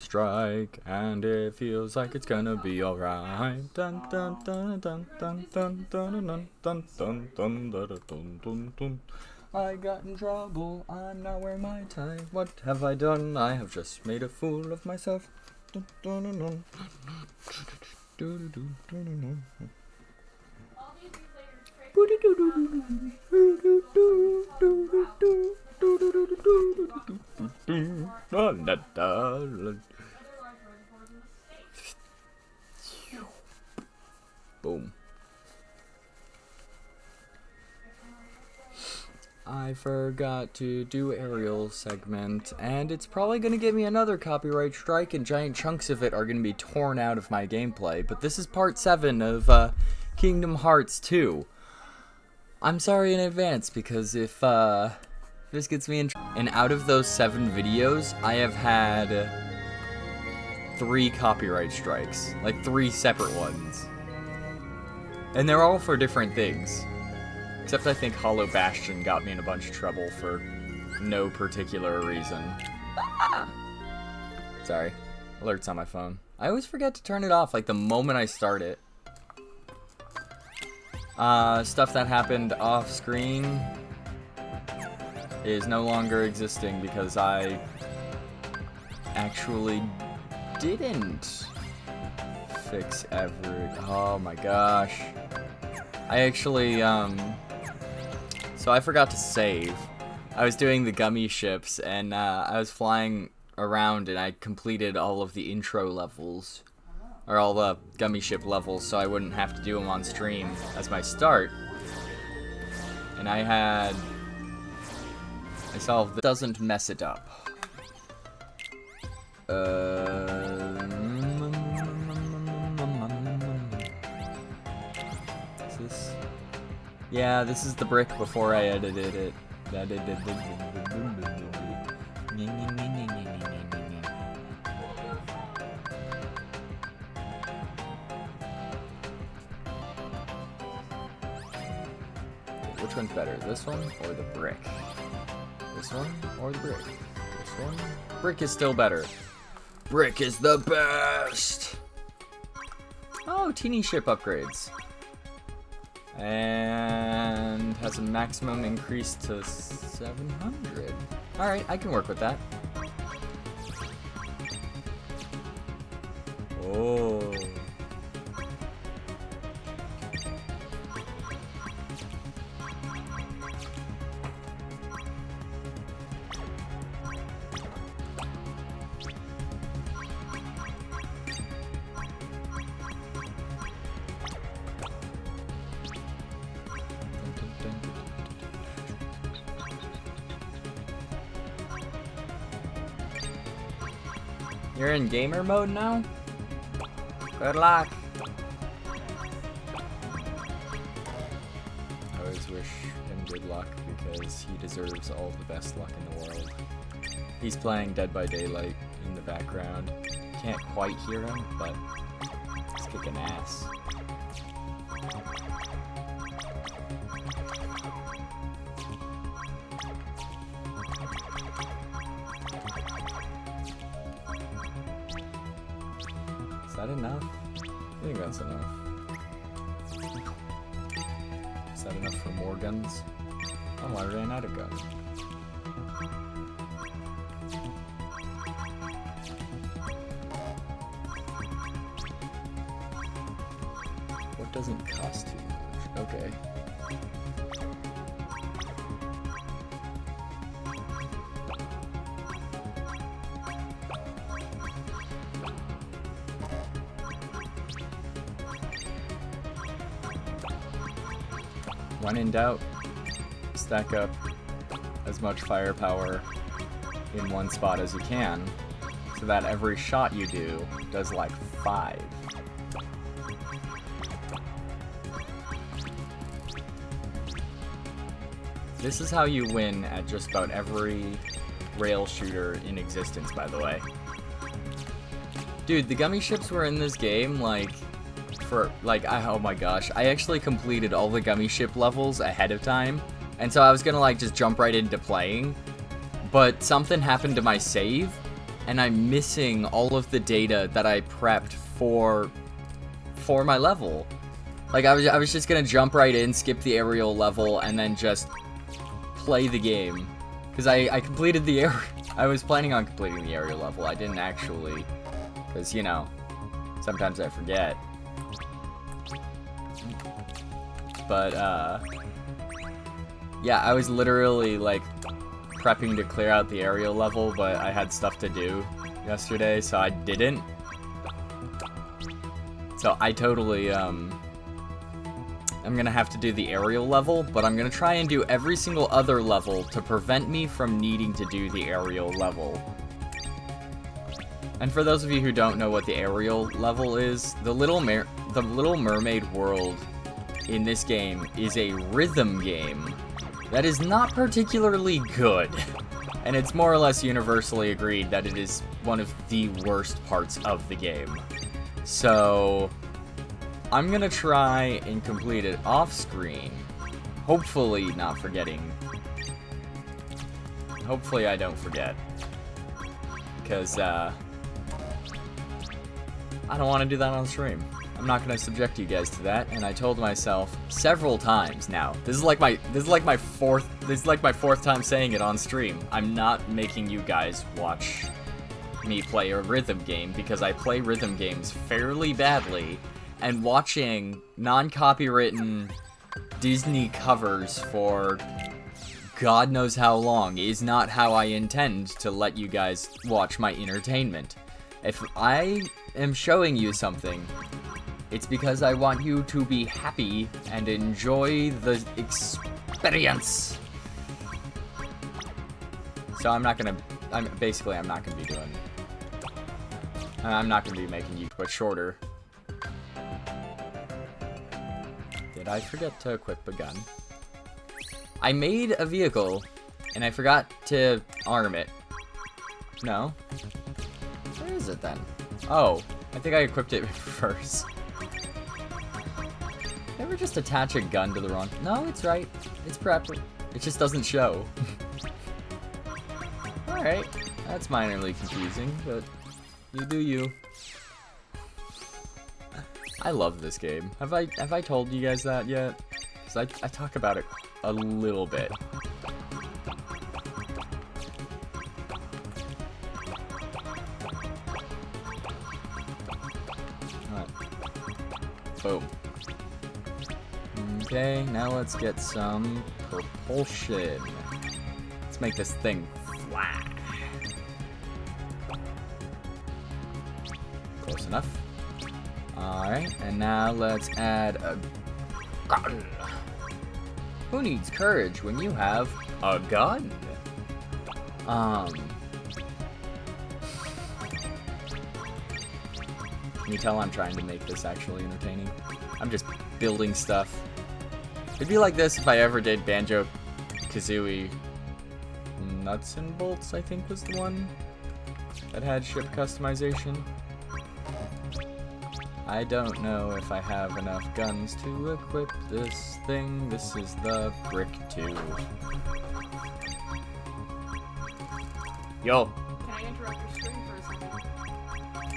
strike, and it feels like it's gonna be alright. Dun dun dun dun dun dun dun dun dun dun dun dun dun dun. I got in trouble, I'm not wearing my tie. What have I done? I have just made a fool of myself. Dun dun dun dun. Dun dun dun dun dun. Boom. I forgot to do aerial segment, and it's probably going to give me another copyright strike, and giant chunks of it are going to be torn out of my gameplay. But this is part 7 of Kingdom Hearts 2. I'm sorry in advance, because if this gets me in and out of those 7 videos, I have had 3 copyright strikes. Like 3 separate ones. And they're all for different things. Except I think Hollow Bastion got me in a bunch of trouble for no particular reason. Ah! Sorry. Alerts on my phone. I always forget to turn it off, like the moment I start it. Stuff that happened off screen is no longer existing because I actually didn't fix every... Oh my gosh. I actually, so I forgot to save. I was doing the gummy ships, and I was flying around, and I completed all of the intro levels, or all the gummy ship levels, so I wouldn't have to do them on stream as my start. And I solved the... Doesn't mess it up. Yeah, this is the brick before I edited it. Which one's better, this one or the brick? This one or the brick? This one? Brick is still better. Brick is the best! Oh, teeny ship upgrades. And has a maximum increase to 700. Alright, I can work with that. Oh. You're in gamer mode now? Good luck. I always wish him good luck because he deserves all the best luck in the world. He's playing Dead by Daylight in the background. Can't quite hear him, but he's kicking ass. Is that enough? I think that's enough. Is that enough for more guns? Oh, I ran out of guns. What doesn't cost too much? Okay. When in doubt, stack up as much firepower in one spot as you can, so that every shot you do does like 5. This is how you win at just about every rail shooter in existence, by the way. Dude, the gummy ships were in this game, like... oh my gosh, I actually completed all the gummy ship levels ahead of time, and so I was gonna like just jump right into playing, but something happened to my save, and I'm missing all of the data that I prepped for my level. Like, I was just gonna jump right in, skip the aerial level, and then just play the game. Because I completed the I was planning on completing the aerial level. I didn't actually. Because, you know, sometimes I forget. But, yeah, I was literally, like, prepping to clear out the aerial level, but I had stuff to do yesterday, so I didn't. So I totally, I'm gonna have to do the aerial level, but I'm gonna try and do every single other level to prevent me from needing to do the aerial level. And for those of you who don't know what the aerial level is, the Little Mermaid world in this game is a rhythm game that is not particularly good. And it's more or less universally agreed that it is one of the worst parts of the game. So I'm gonna try and complete it off screen, hopefully not forgetting. Hopefully I don't forget, because I don't want to do that on stream. I'm not gonna subject you guys to that, and I told myself several times now. This is like my fourth time saying it on stream. I'm not making you guys watch me play a rhythm game because I play rhythm games fairly badly, and watching non-copywritten Disney covers for God knows how long is not how I intend to let you guys watch my entertainment. If I am showing you something, it's because I want you to be happy and enjoy the experience. So I'm not gonna be doing. I'm not gonna be making you quit shorter. Did I forget to equip a gun? I made a vehicle, and I forgot to arm it. No? Where is it then? Oh, I think I equipped it first. Never just attach a gun to the wrong... No, it's right. It's proper. It just doesn't show. Alright, that's minorly confusing, but you do you. I love this game. Have I told you guys that yet? Because I talk about it a little bit. Alright. Boom. Okay, now let's get some propulsion. Let's make this thing fly. Close enough. Alright, and now let's add a gun. Who needs courage when you have a gun? Can you tell I'm trying to make this actually entertaining? I'm just building stuff. It'd be like this if I ever did Banjo-Kazooie. Nuts and Bolts, I think, was the one that had ship customization. I don't know if I have enough guns to equip this thing. This is the brick 2. Yo. Can I interrupt your stream for a second?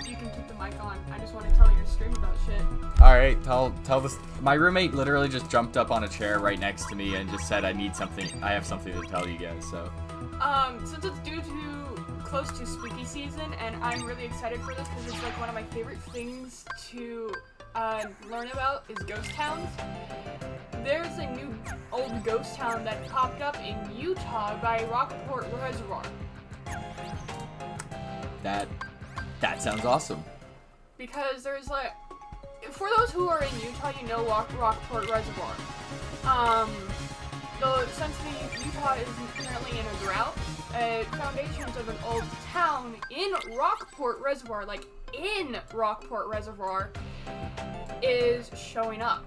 You can keep the mic on. I just want to tell your stream about shit. Alright, tell this. My roommate literally just jumped up on a chair right next to me and just said I have something to tell you guys, so. Since it's due to close to spooky season, and I'm really excited for this because it's like one of my favorite things to learn about is ghost towns. There's a new old ghost town that popped up in Utah by Rockport Reservoir. That sounds awesome. Because there's like, for those who are in Utah, you know Rockport Reservoir. Since Utah is currently in a drought, foundations of an old town in Rockport Reservoir, is showing up.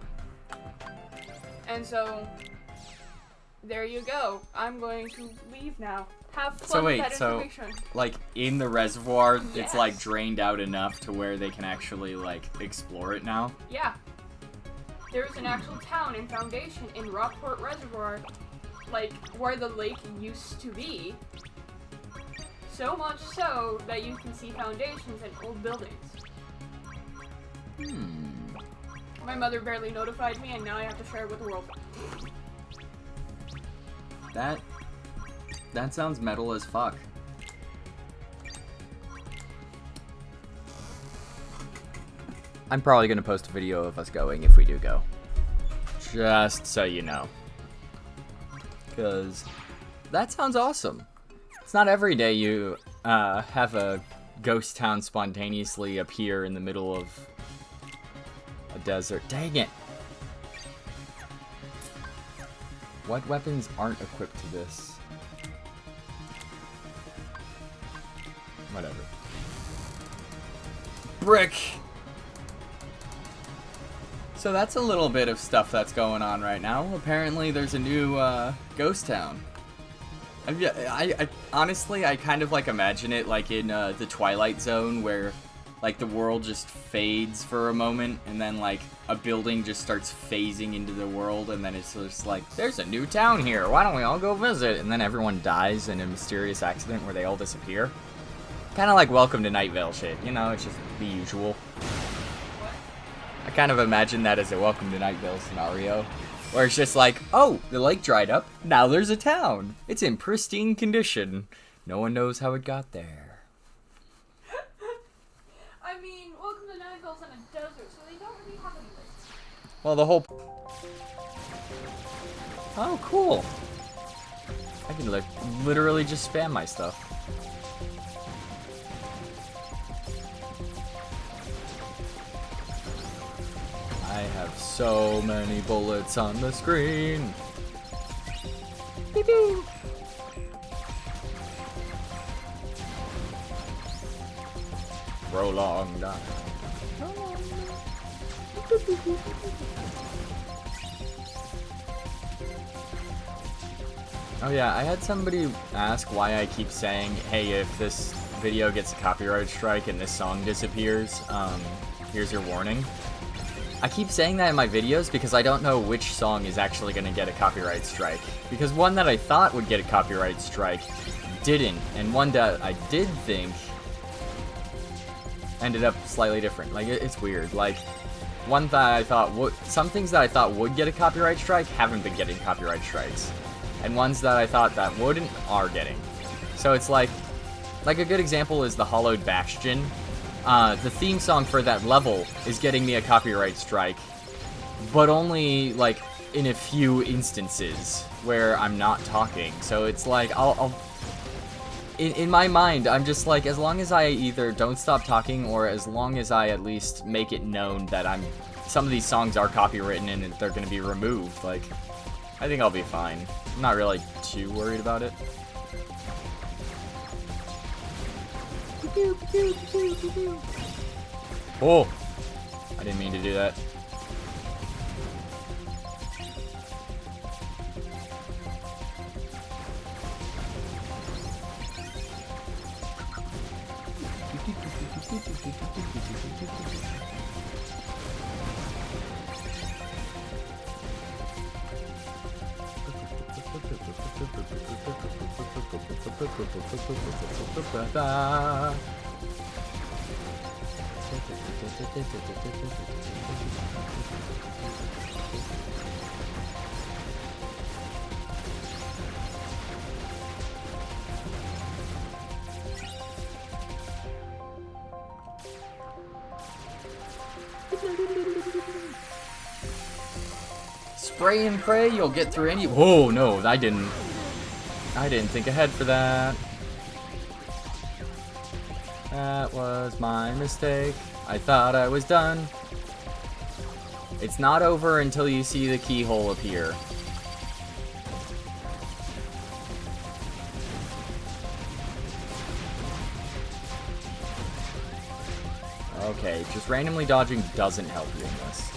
And so, there you go. I'm going to leave now. Have fun with that information. Like, in the reservoir, Yes. It's, like, drained out enough to where they can actually, like, explore it now? Yeah. There's an actual town and foundation in Rockport Reservoir, like, where the lake used to be. So much so that you can see foundations and old buildings. My mother barely notified me, and now I have to share it with the world. That sounds metal as fuck. I'm probably gonna post a video of us going if we do go. Just so you know. Because that sounds awesome. It's not every day you have a ghost town spontaneously appear in the middle of a desert. Dang it! What weapons aren't equipped to this? Whatever. Brick! So that's a little bit of stuff that's going on right now. Apparently there's a new ghost town. I honestly, I kind of like imagine it like in the Twilight Zone where like the world just fades for a moment and then like a building just starts phasing into the world and then it's just like, there's a new town here, why don't we all go visit? And then everyone dies in a mysterious accident where they all disappear. Kind of like Welcome to Night Vale shit, you know, it's just the usual. I kind of imagine that as a Welcome to Night Vale scenario. Where it's just like, oh, the lake dried up, now there's a town. It's in pristine condition. No one knows how it got there. I mean, Welcome to Night Vale's in a desert, so they don't really have any lakes. Well, the whole... Oh, cool. I can like literally just spam my stuff. I have so many bullets on the screen. Beep beep. Prolonged down. Oh yeah, I had somebody ask why I keep saying, hey, if this video gets a copyright strike and this song disappears, here's your warning. I keep saying that in my videos because I don't know which song is actually going to get a copyright strike. Because one that I thought would get a copyright strike didn't, and one that I did think ended up slightly different. Like, it's weird. Like, one that I thought would... Some things that I thought would get a copyright strike haven't been getting copyright strikes. And ones that I thought that wouldn't are getting. So it's like a good example is the Hollowed Bastion. The theme song for that level is getting me a copyright strike, but only, like, in a few instances where I'm not talking. So it's like, in my mind, I'm just like, as long as I either don't stop talking or as long as I at least make it known that some of these songs are copywritten and they're gonna be removed, like, I think I'll be fine. I'm not really too worried about it. Oh! I didn't mean to do that. Spray and pray, you'll get through any... Oh, no, I didn't think ahead for that. That was my mistake. I thought I was done. It's not over until you see the keyhole appear. Okay, just randomly dodging doesn't help you in this.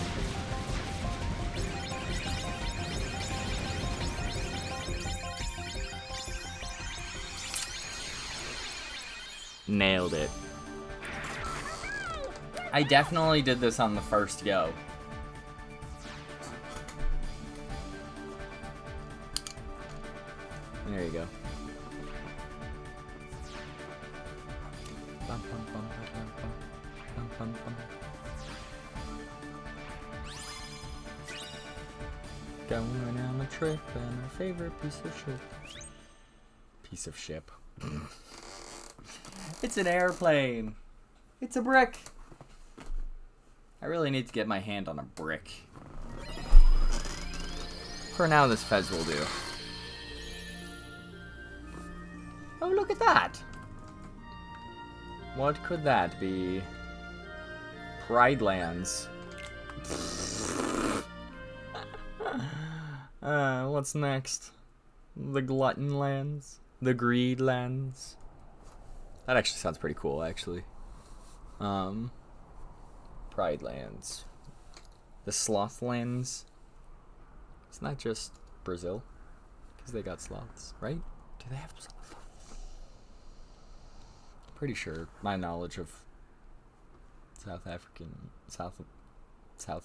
Nailed it. I definitely did this on the first go. There you go. bum, bum. Going on a trip and our favorite piece of shit. Piece of ship. It's an airplane. It's a brick. I really need to get my hand on a brick. For now, this fez will do. Oh, look at that. What could that be? Pride Lands. What's next? The Glutton Lands? The Greed Lands? That actually sounds pretty cool, actually. Pride Lands. The Sloth Lands. It's not just Brazil. Because they got sloths, right? Do they have sloths? Pretty sure my knowledge of South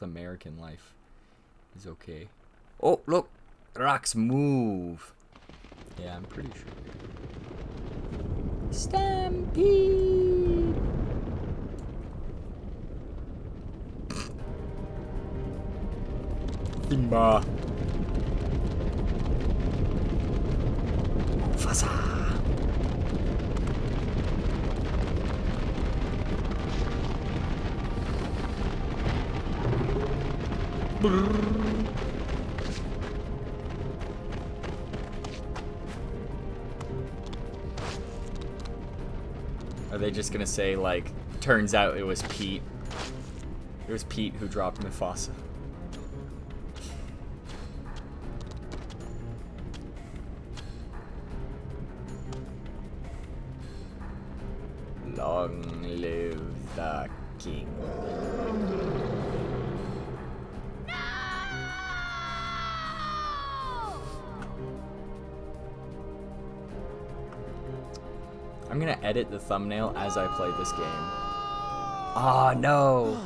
American life is okay. Oh, look! Rocks move! Yeah, I'm pretty sure. Stampede! Simba! Mufasa! Are they just gonna say, like, turns out it was Pete? It was Pete who dropped Mufasa. Long live the king. I'm gonna edit the thumbnail as I play this game. Ah, no!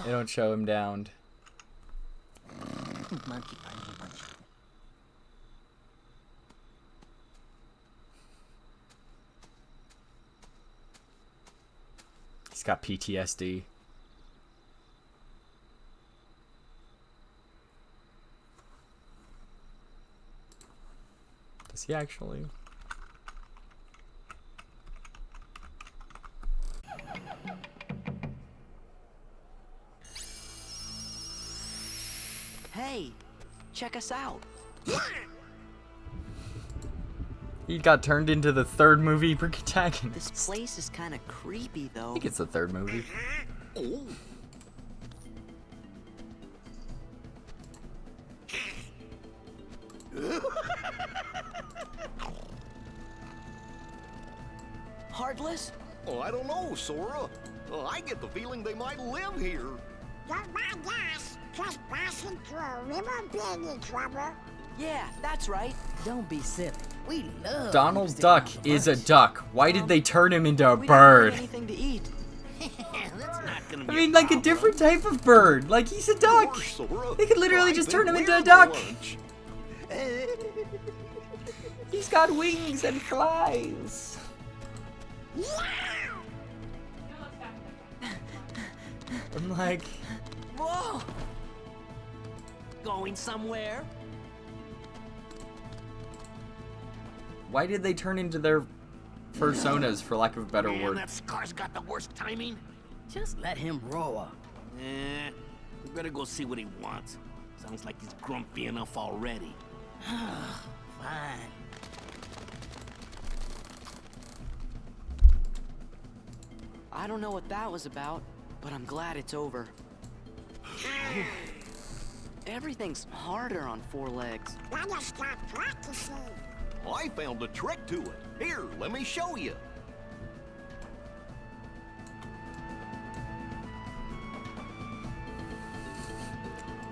They don't show him downed. He's got PTSD. Does he actually? Hey, check us out. He got turned into the third movie protagonist. This place is kind of creepy, though. I think it's the third movie. Oh. Heartless? Oh, I don't know, Sora. Oh, I get the feeling they might live here. Don't mind us. Just passing through a river being in trouble. Yeah, that's right. Don't be silly. We love Donald Duck is a duck. Why did they turn him into a we bird? Don't have anything to eat. That's not gonna be I mean, like a different type of bird. Like, he's a duck. Sora. They could literally just turn him into a Where's duck. lunch? He's got wings and flies. I'm like, Whoa! Going somewhere? why did they turn into their personas, for lack of a better Man, word? that Scar's got the worst timing. Just let him roar. We better go see what he wants. Sounds like he's grumpy enough already. Fine. I don't know what that was about, but I'm glad it's over. Everything's harder on four legs. Gotta start practicing. I found a trick to it. Here, let me show you.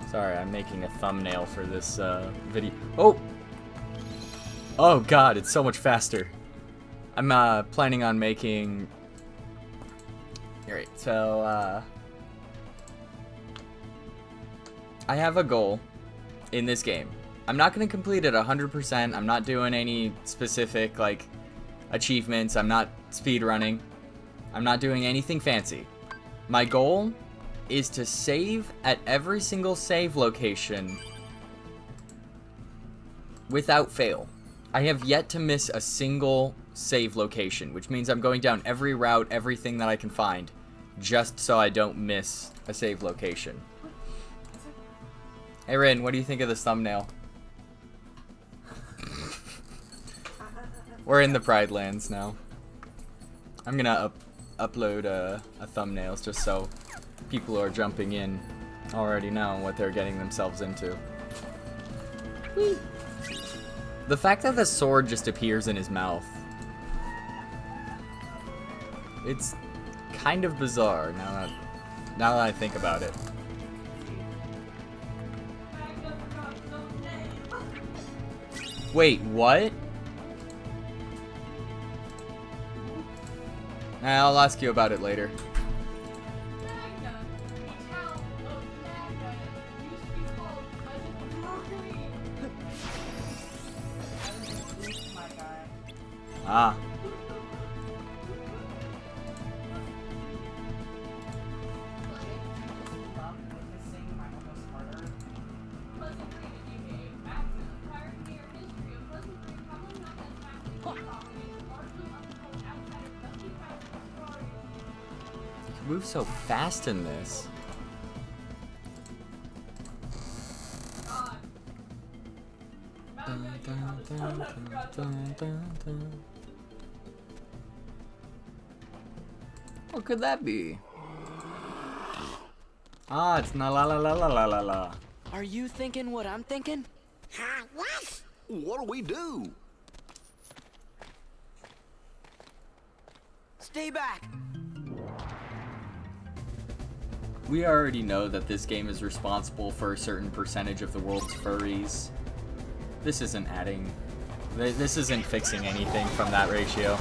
Sorry, I'm making a thumbnail for this video. Oh! Oh god, it's so much faster. I'm planning on making... Alright, so I have a goal in this game. I'm not going to complete it 100%. I'm not doing any specific, like, achievements. I'm not speedrunning. I'm not doing anything fancy. My goal is to save at every single save location without fail. I have yet to miss a single save location, which means I'm going down every route, everything that I can find, just so I don't miss a save location. Hey Rin, what do you think of this thumbnail? We're in the Pride Lands now. I'm gonna upload a thumbnails just so people who are jumping in already know what they're getting themselves into. Whee. The fact that the sword just appears in his mouth, it's kind of bizarre now that I think about it. Wait, what? I'll ask you about it later. Ah. You can move so fast in this. What could that be? Ah, it's na la la la la la la la. Are you thinking what I'm thinking? Yes? What'll we do? Stay back! We already know that this game is responsible for a certain percentage of the world's furries. This isn't adding... This isn't fixing anything from that ratio.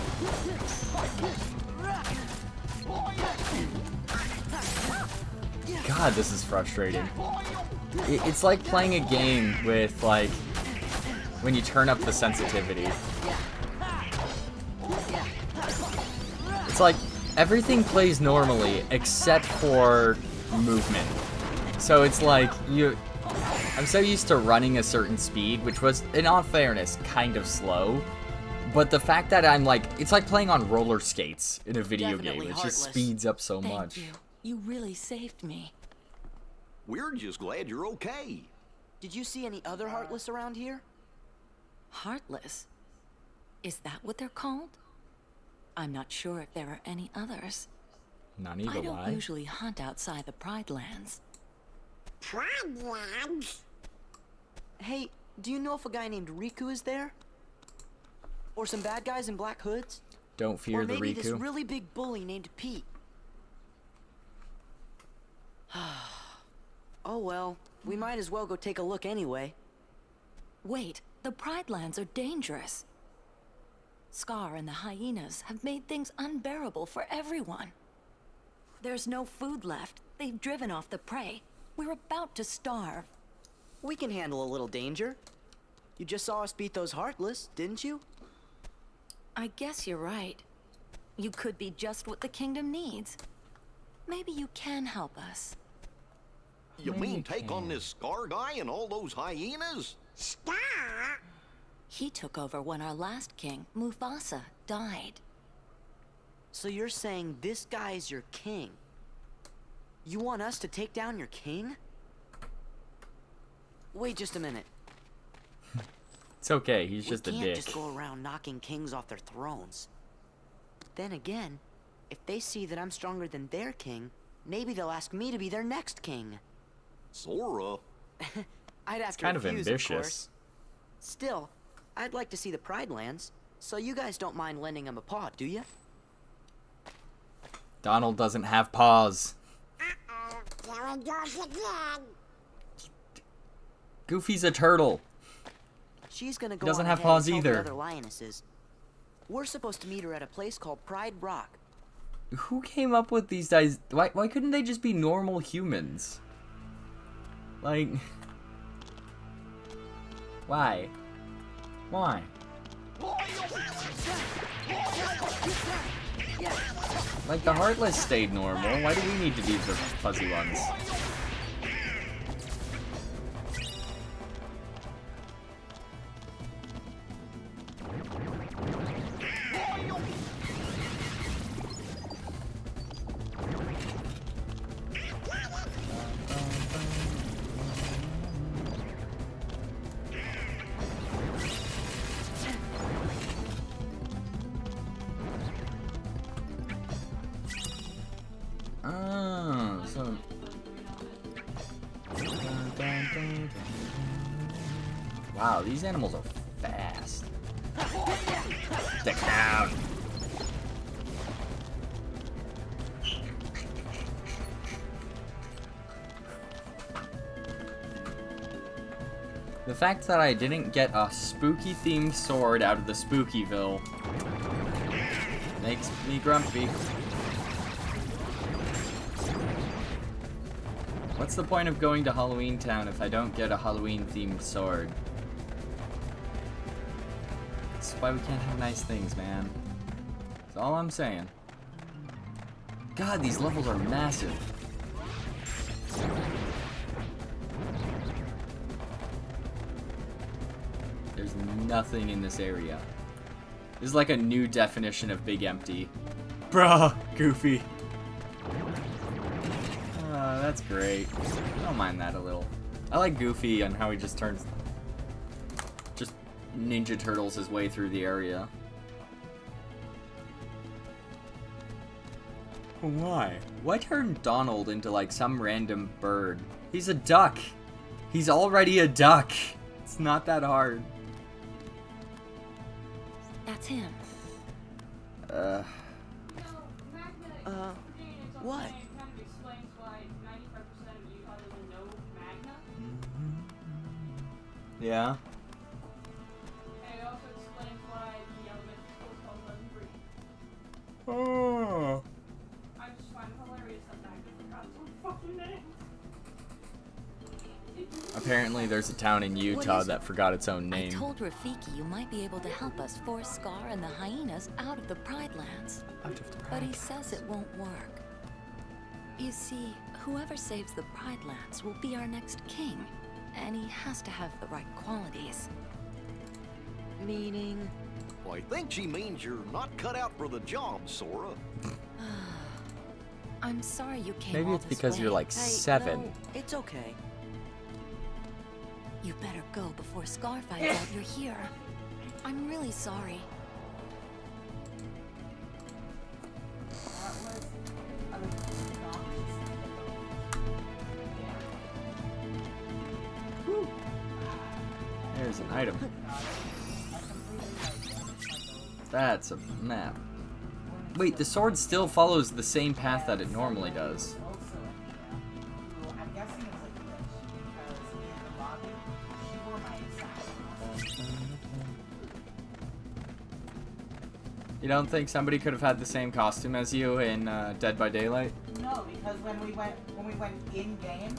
God, this is frustrating. It's like playing a game with, like, when you turn up the sensitivity. It's like everything plays normally except for movement. So it's like I'm so used to running a certain speed, which was, in all fairness, kind of slow. But the fact that I'm like, it's like playing on roller skates in a video Definitely game. It heartless. just speeds up so Thank much. you. You really saved me. We're just glad you're okay. Did you see any other Heartless around here? Heartless? Is that what they're called? I'm not sure if there are any others. Nani, I but don't why? usually hunt outside the Pride Lands. Pride Lands? Hey, do you know if a guy named Riku is there? Or some bad guys in black hoods? Don't fear Or the maybe this Riku. really big bully named Pete. Oh well, we might as well go take a look anyway. Wait, the Pride Lands are dangerous. Scar and the hyenas have made things unbearable for everyone. There's no food left. They've driven off the prey. We're about to starve. We can handle a little danger. You just saw us beat those Heartless, didn't you? I guess you're right. You could be just what the kingdom needs. Maybe you can help us. You mean take on this Scar guy and all those hyenas? Star? He took over when our last king, Mufasa, died. So you're saying this guy's your king? You want us to take down your king? Wait just a minute. It's okay, he's just a We dick. can't just go around knocking kings off their thrones. Then again, if they see that I'm stronger than their king, maybe they'll ask me to be their next king. Sora. I'd have It's to kind of refuse, ambitious. course. Still, I'd like to see the Pride Lands, so you guys don't mind lending him a paw, do you? Donald doesn't have paws. Uh-oh, there it goes again. Goofy's a turtle. She's gonna go doesn't on have ahead and paws tell either. The other lionesses. We're supposed to meet her at a place called Pride Rock. Who came up with these guys? Why couldn't they just be normal humans? Like, why? Why? Like, the Heartless stayed normal. Why do we need to be the fuzzy ones? Wow, these animals are fast. Stick down. The fact that I didn't get a spooky themed sword out of the Spookyville makes me grumpy. What's the point of going to Halloween Town if I don't get a Halloween themed sword? That's why we can't have nice things, man. That's all I'm saying. God, these levels are massive. There's nothing in this area. This is like a new definition of big empty. Bruh, Goofy. That's great. I don't mind that a little. I like Goofy and how he just Ninja Turtles his way through the area. Why? Why turn Donald into like some random bird? He's a duck. He's already a duck. It's not that hard. That's him. What? Yeah. And it also explains why the elementary school is called Pleasant Green. Oh. I just find it hilarious that Magna forgot his own fucking name. Apparently there's a town in Utah that forgot its own I name. told Rafiki you might be able to help us force Scar and the hyenas out of the Pride Lands. But he says it won't work. You see, whoever saves the Pride Lands will be our next king. And he has to have the right qualities. Meaning? Well, I think she means you're not cut out for the job, Sora. I'm sorry you came Maybe all it's this because way. you're like Hey, 7. no, it's okay. You better go before Scar finds out you're here. I'm really sorry. There's an item. That's a map. Wait, the sword still follows the same path that it normally does. You don't think somebody could have had the same costume as you in Dead by Daylight? No, because when we went in game,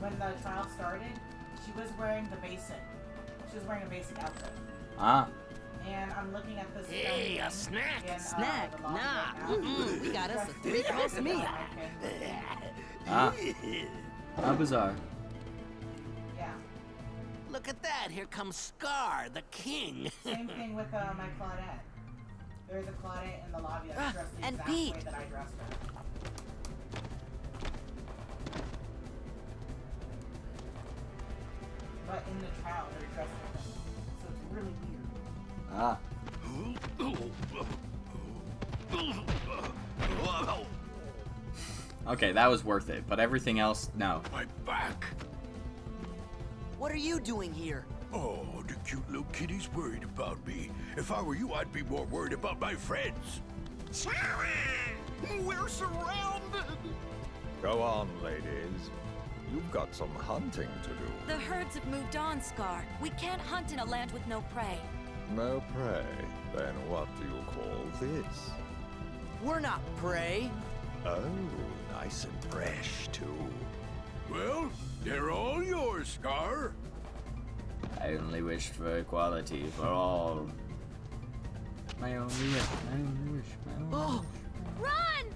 when the trial started, she was wearing the basic. She was wearing a basic outfit. Ah. And I'm looking at this. Hey, a snack. Snack? Nah. We got us a 3-course meal. Ah. How bizarre. Yeah. Look at that. Here comes Scar, the king. Same thing with my Claudette. There's a Claudette in the lobby that's dressed the and exact Pete. way that I dressed her. But in the trial, they're dressed different. So it's really weird. Ah. Okay, that was worth it, but everything else, no. My back. What are you doing here? Oh, the cute little kitty's worried about me. If I were you, I'd be more worried about my friends. Sora! We're surrounded! Go on, ladies. You've got some hunting to do. The herds have moved on, Scar. We can't hunt in a land with no prey. No prey. Then what do you call this? We're not prey. Oh, nice and fresh, too. Well, they're all yours, Scar. I only wished for equality for all. My only wish, my only wish, my only Oh, Run!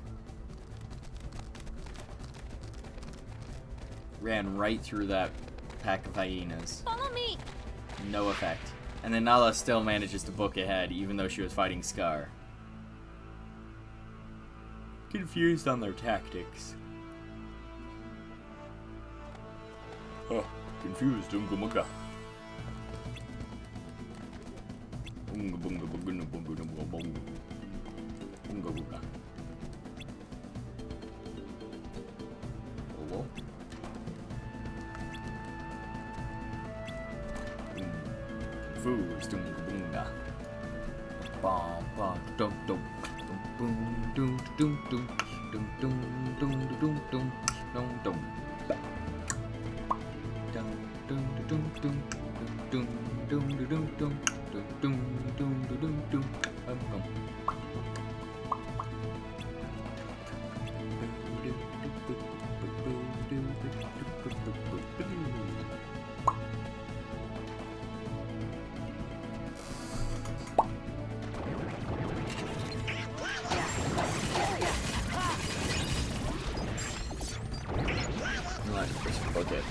ran right through that pack of hyenas. Follow me! No effect. And then Nala still manages to book ahead, even though she was fighting Scar. Confused on their tactics. Huh, confused, unga munga. Unga bunga bunga bunga bunga bunga. Unga bunga. Hello? Confused, unga bunga. Bom bom dum dum dum boom dum dum dum dum dum dum dum dum dum dum. Just book it.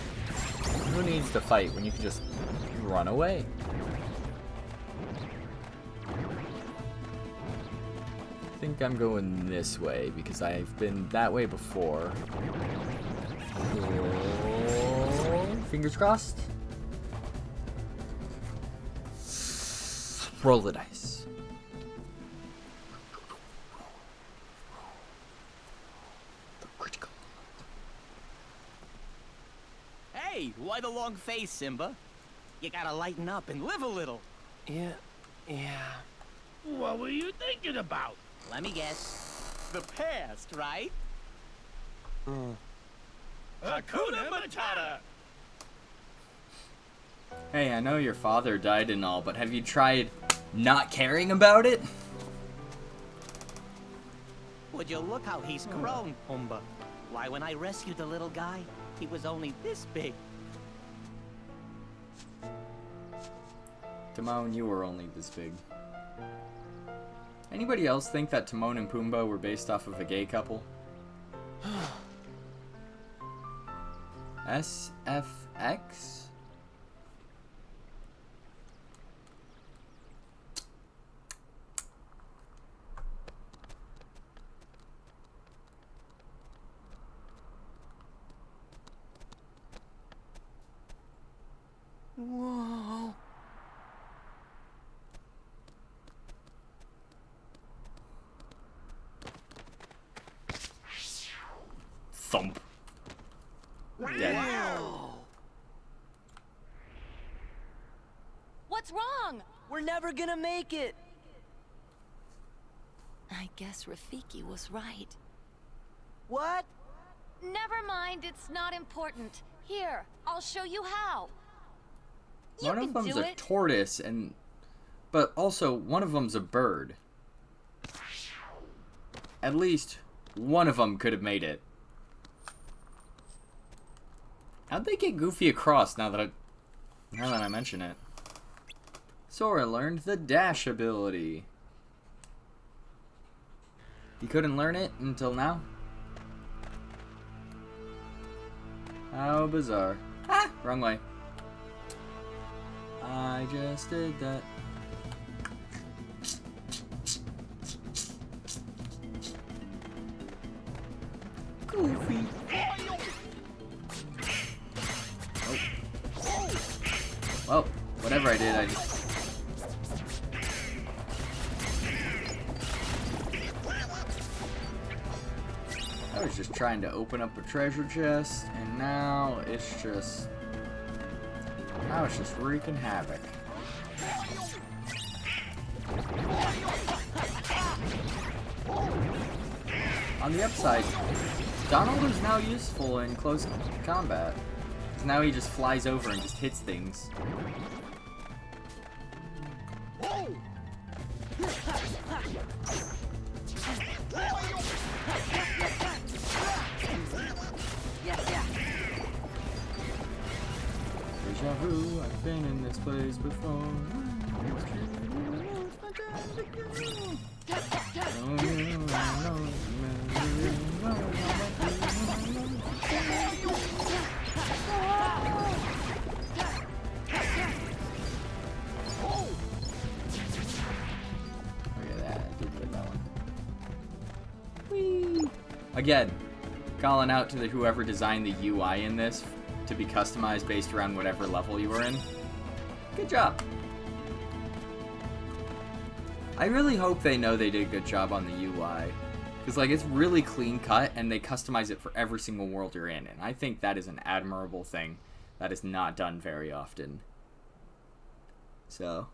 Who needs to fight when you can just run away? I think I'm going this way because I've been that way before. Oh, fingers crossed. Roll the dice. The critical. Hey, why the long face, Simba? You gotta lighten up and live a little. Yeah. What were you thinking about? Let me guess. The past, right? Hakuna Matata! Hey, I know your father died and all, but have you tried not caring about it? Would you look how he's grown, Pumbaa? Why, when I rescued the little guy, he was only this big. Timon, you were only this big. Anybody else think that Timon and Pumbaa were based off of a gay couple? SFX? Whoa. Thump. Wow. What's wrong? We're never gonna make it. I guess Rafiki was right. What? Never mind, it's not important. Here, I'll show you how. One of them's a tortoise, but also one of them's a bird. At least one of them could have made it. How'd they get Goofy across now that I mention it? Sora learned the dash ability. He couldn't learn it until now? How bizarre. Ah! Wrong way. I just did that. Goofy. Oh. Well, whatever I did, I just... I was just trying to open up a treasure chest, and now it's just wreaking havoc. On the upside, Donald is now useful in close combat. 'Cause now he just flies over and just hits things. Deja vu, I've been in this place before. Again, calling out to whoever designed the UI in this to be customized based around whatever level you were in. Good job. I really hope they know they did a good job on the UI. Because, like, it's really clean cut, and they customize it for every single world you're in. And I think that is an admirable thing that is not done very often. So.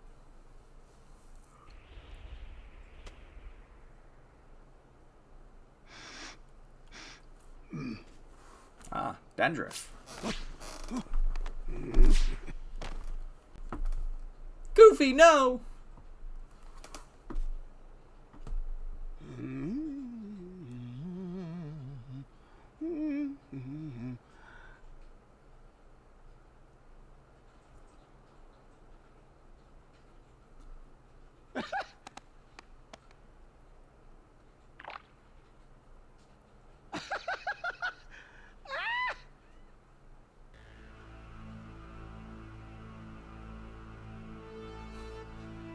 Ah, dandruff. Goofy, no!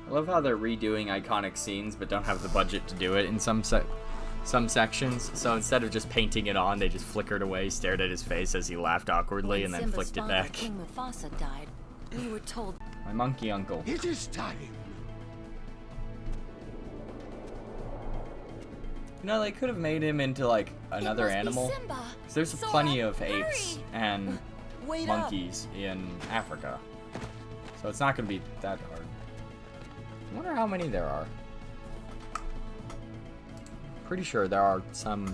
I love how they're redoing iconic scenes but don't have the budget to do it in some sections. So instead of just painting it on, they just flickered away, stared at his face as he laughed awkwardly, When and then Simba's flicked it father, back. King Mufasa died. We were told My monkey uncle. It is time. You know, they could have made him into, like, another must be animal. Simba. 'Cause there's Sora, plenty of hurry. apes and Wait up. monkeys in Africa. So it's not going to be that hard. I wonder how many there are. Pretty sure there are some.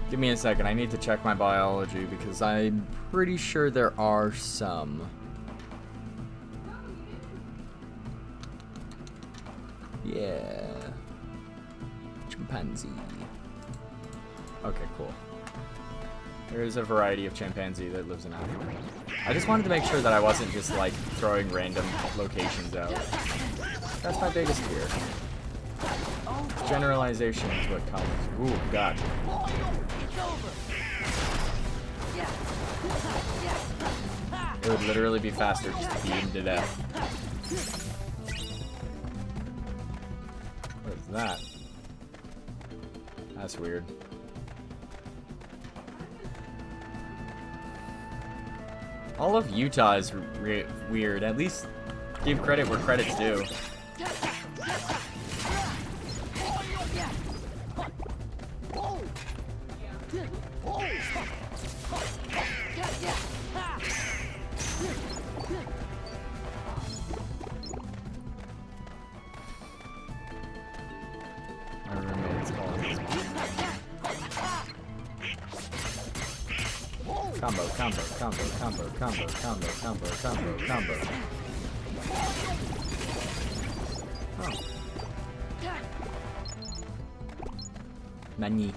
Give me a second. I need to check my biology because I'm pretty sure there are some. Yeah. Chimpanzee. Okay, cool. There is a variety of chimpanzee that lives in Africa. I just wanted to make sure that I wasn't just, like, throwing random locations out. That's my biggest fear. Generalization is what counts. Ooh, God. It would literally be faster just to beat him to death. What is that? That's weird. All of Utah is weird. At least give credit where credit's due. My roommate's calling this. Combo, combo, combo, combo, combo, combo, combo, combo, combo. Oh. Nani.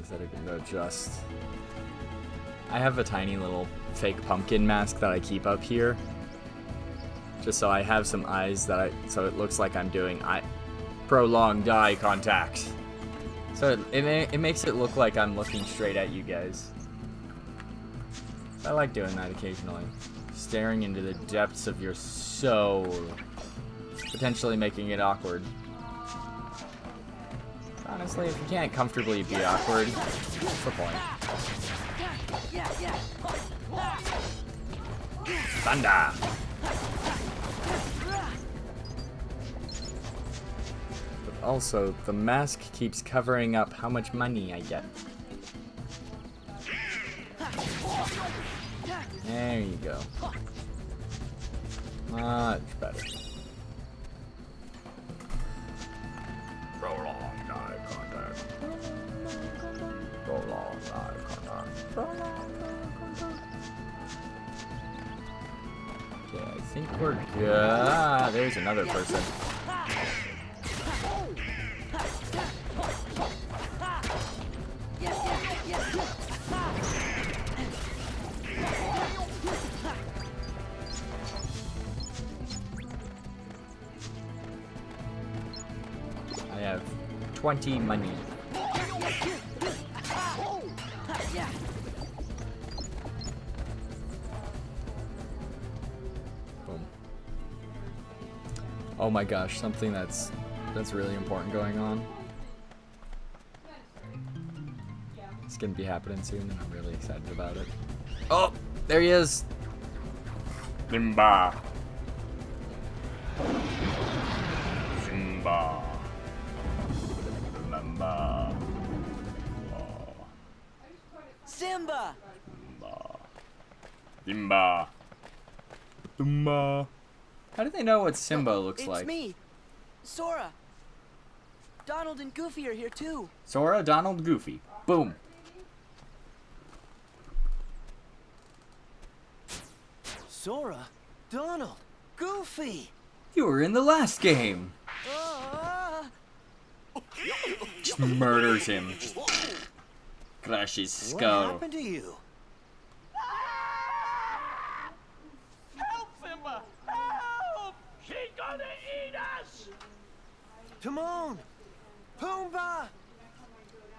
That I can adjust. I have a tiny little fake pumpkin mask that I keep up here, just so I have some eyes that so it looks like I'm doing prolonged eye contact. So it makes it look like I'm looking straight at you guys. I like doing that occasionally, staring into the depths of your soul, potentially making it awkward. Honestly, if you can't comfortably be awkward, what's the point? Thunder! But also, the mask keeps covering up how much money I get. There you go. Much better. Prolonged eye contact. Prolonged eye contact. Prolonged eye Okay, I think we're good. Ah, there's another person. I have 20 money. Boom. Oh my gosh, something that's really important going on. It's gonna be happening soon, and I'm really excited about it. Oh, there he is. Simba. Simba. Simba. Oh. Simba! Simba. Simba. How do they know what Simba looks It's like? me, Sora. Donald and Goofy are here too. Sora, Donald, Goofy. Boom. Sora, Donald, Goofy. You were in the last game. Just murders him. Just crush his skull. What happened to you? Help, Simba! Help! She's gonna eat us! Timon! Pumbaa!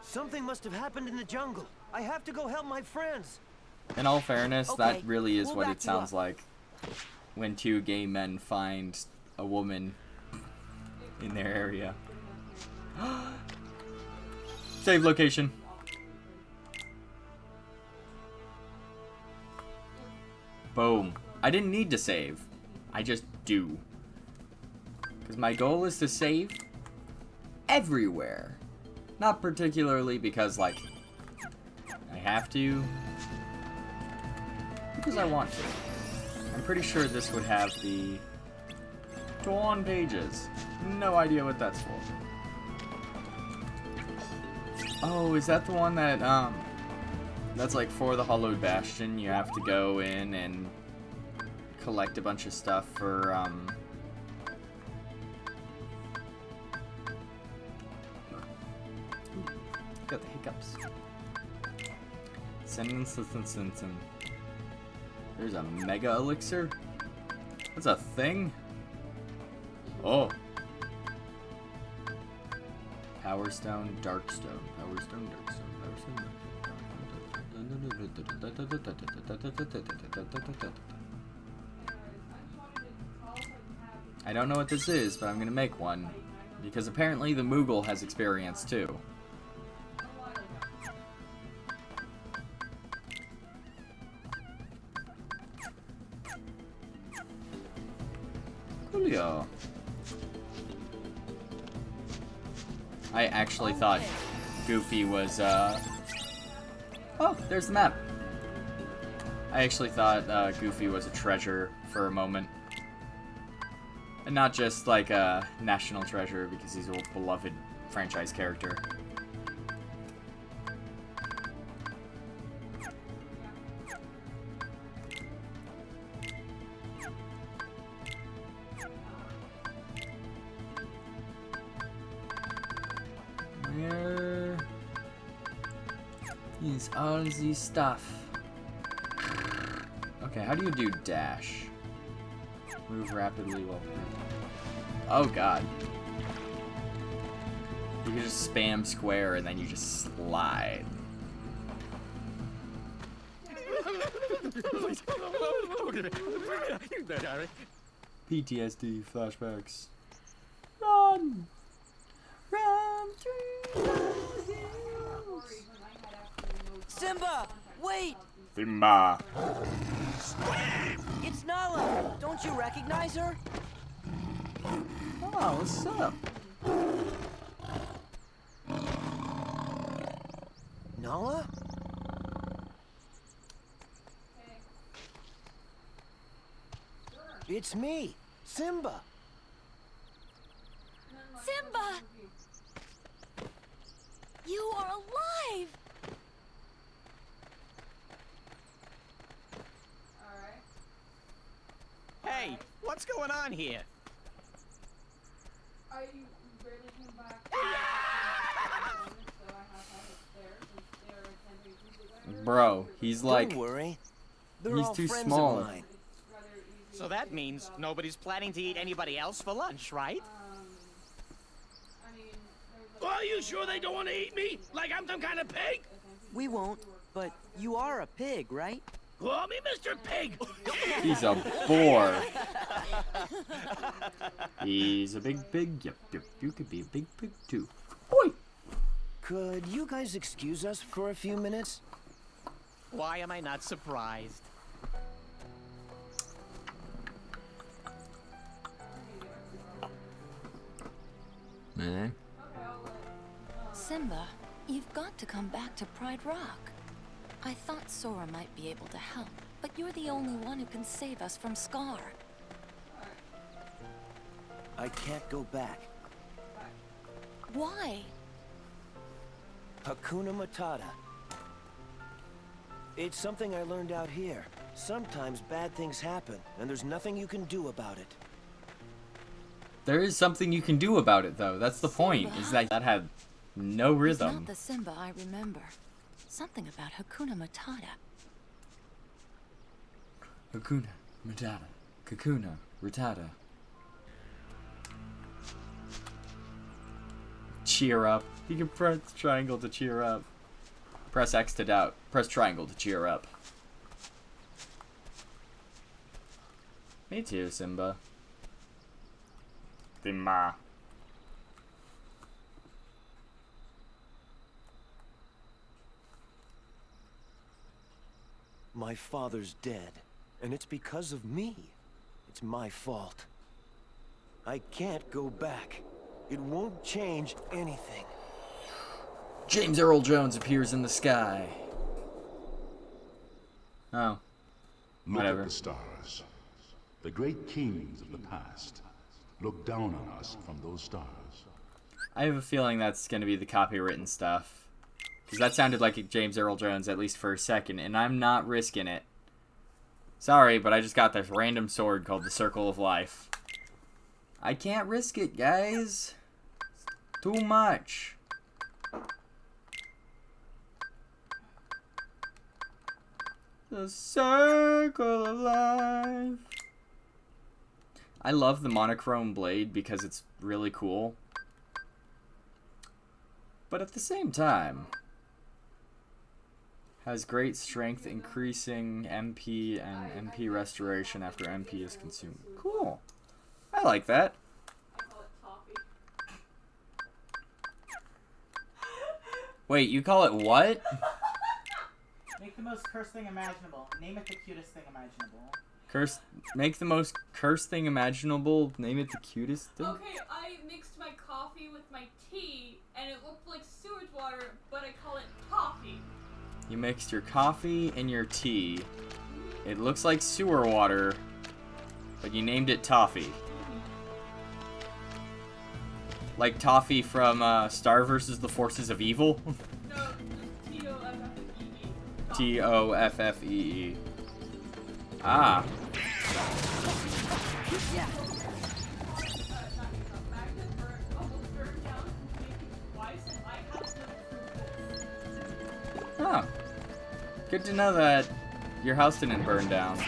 Something must have happened in the jungle. I have to go help my friends. In all fairness, that Okay, really is we'll what back it you sounds up. like when two gay men find a woman in their area. Save location. Boom. I didn't need to save. I just do. Because my goal is to save everywhere. Not particularly because, like, I have to. Because I want to. I'm pretty sure this would have the 21 pages. No idea what that's for. Oh, is that the one that, that's like for the Hollowed Bastion? You have to go in and collect a bunch of stuff for, got the hiccups. There's a mega elixir? That's a thing? Oh. Power Stone, Dark Stone. Power Stone, Dark Stone. Power Stone, Dark Stone. I don't know what this is, but I'm gonna make one. Because apparently the Moogle has experience too. Coolio. I actually thought Goofy was, Oh, there's the map. I actually thought Goofy was a treasure for a moment. And not just like a national treasure because he's a beloved franchise character. Where is all the stuff? Okay, how do you do dash? Move rapidly while... Oh god. You can just spam square and then you just slide. PTSD flashbacks. Run! Run through the hills! Simba, wait! Simba. It's Nala. Don't you recognize her? Oh, what's up? Nala? It's me, Simba. Simba! You are alive! Hey, what's going on here? I barely came back. Bro, he's like, Don't worry. They're he's all too friends small. Of mine. So that means nobody's planning to eat anybody else for lunch, right? Are you sure they don't want to eat me? Like I'm some kind of pig? We won't, but you are a pig, right? Call me Mr. Pig. He's a boar. He's a big pig. Yep, yep. You could be a big pig too. Oi! Could you guys excuse us for a few minutes? Why am I not surprised? Man. Simba, you've got to come back to Pride Rock. I thought Sora might be able to help, but you're the only one who can save us from Scar. I can't go back. Why? Hakuna Matata. It's something I learned out here. Sometimes bad things happen, and there's nothing you can do about it. There is something you can do about it, though. That's the point, is that had no It's rhythm. not the Simba I remember. Something about Hakuna Matata. Hakuna, Matata, Kakuna, Rattata. Cheer up. You can press triangle to cheer up. Press X to doubt. Press triangle to cheer up. Me too, Simba. Simba. My father's dead, and it's because of me. It's my fault. I can't go back. It won't change anything. James Earl Jones appears in the sky. Oh. Look Whatever. at the stars. The great kings of the past look down on us from those stars. I have a feeling that's going to be the copywritten stuff. Because that sounded like James Earl Jones, at least for a second, and I'm not risking it. Sorry, but I just got this random sword called the Circle of Life. I can't risk it, guys. It's too much. The Circle of Life. I love the monochrome blade because it's really cool. But at the same time, has great strength, increasing MP and MP restoration after MP is consumed. Cool. I like that. Wait, you call it what? Make the most cursed thing imaginable. Name it the cutest thing imaginable. Make the most cursed thing imaginable. Name it the cutest thing. Okay, I mixed my coffee with my tea, and it looked like sewage water, but I call it toffee. You mixed your coffee and your tea. It looks like sewer water, but you named it toffee. Like Toffee from Star vs. the Forces of Evil? No, T-O-F-F-E-E. T-O-F-F-E-E. Ah. Oh. Good to know that your house didn't burn down.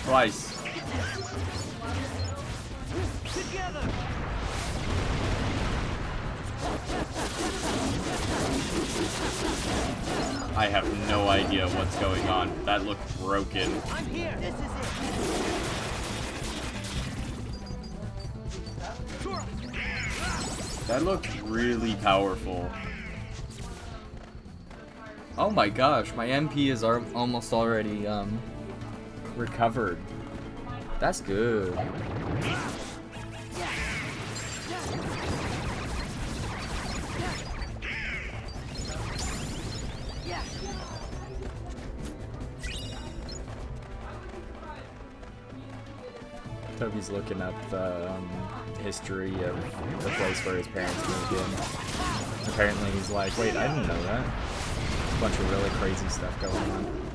Twice. Together! I have no idea what's going on. That looked broken. I'm here! This is it! That looked really powerful. Oh my gosh, my MP is almost already recovered. That's good. Toby's looking up the history of the place where his parents moved in. Apparently he's like, wait, I didn't know that. A bunch of really crazy stuff going on.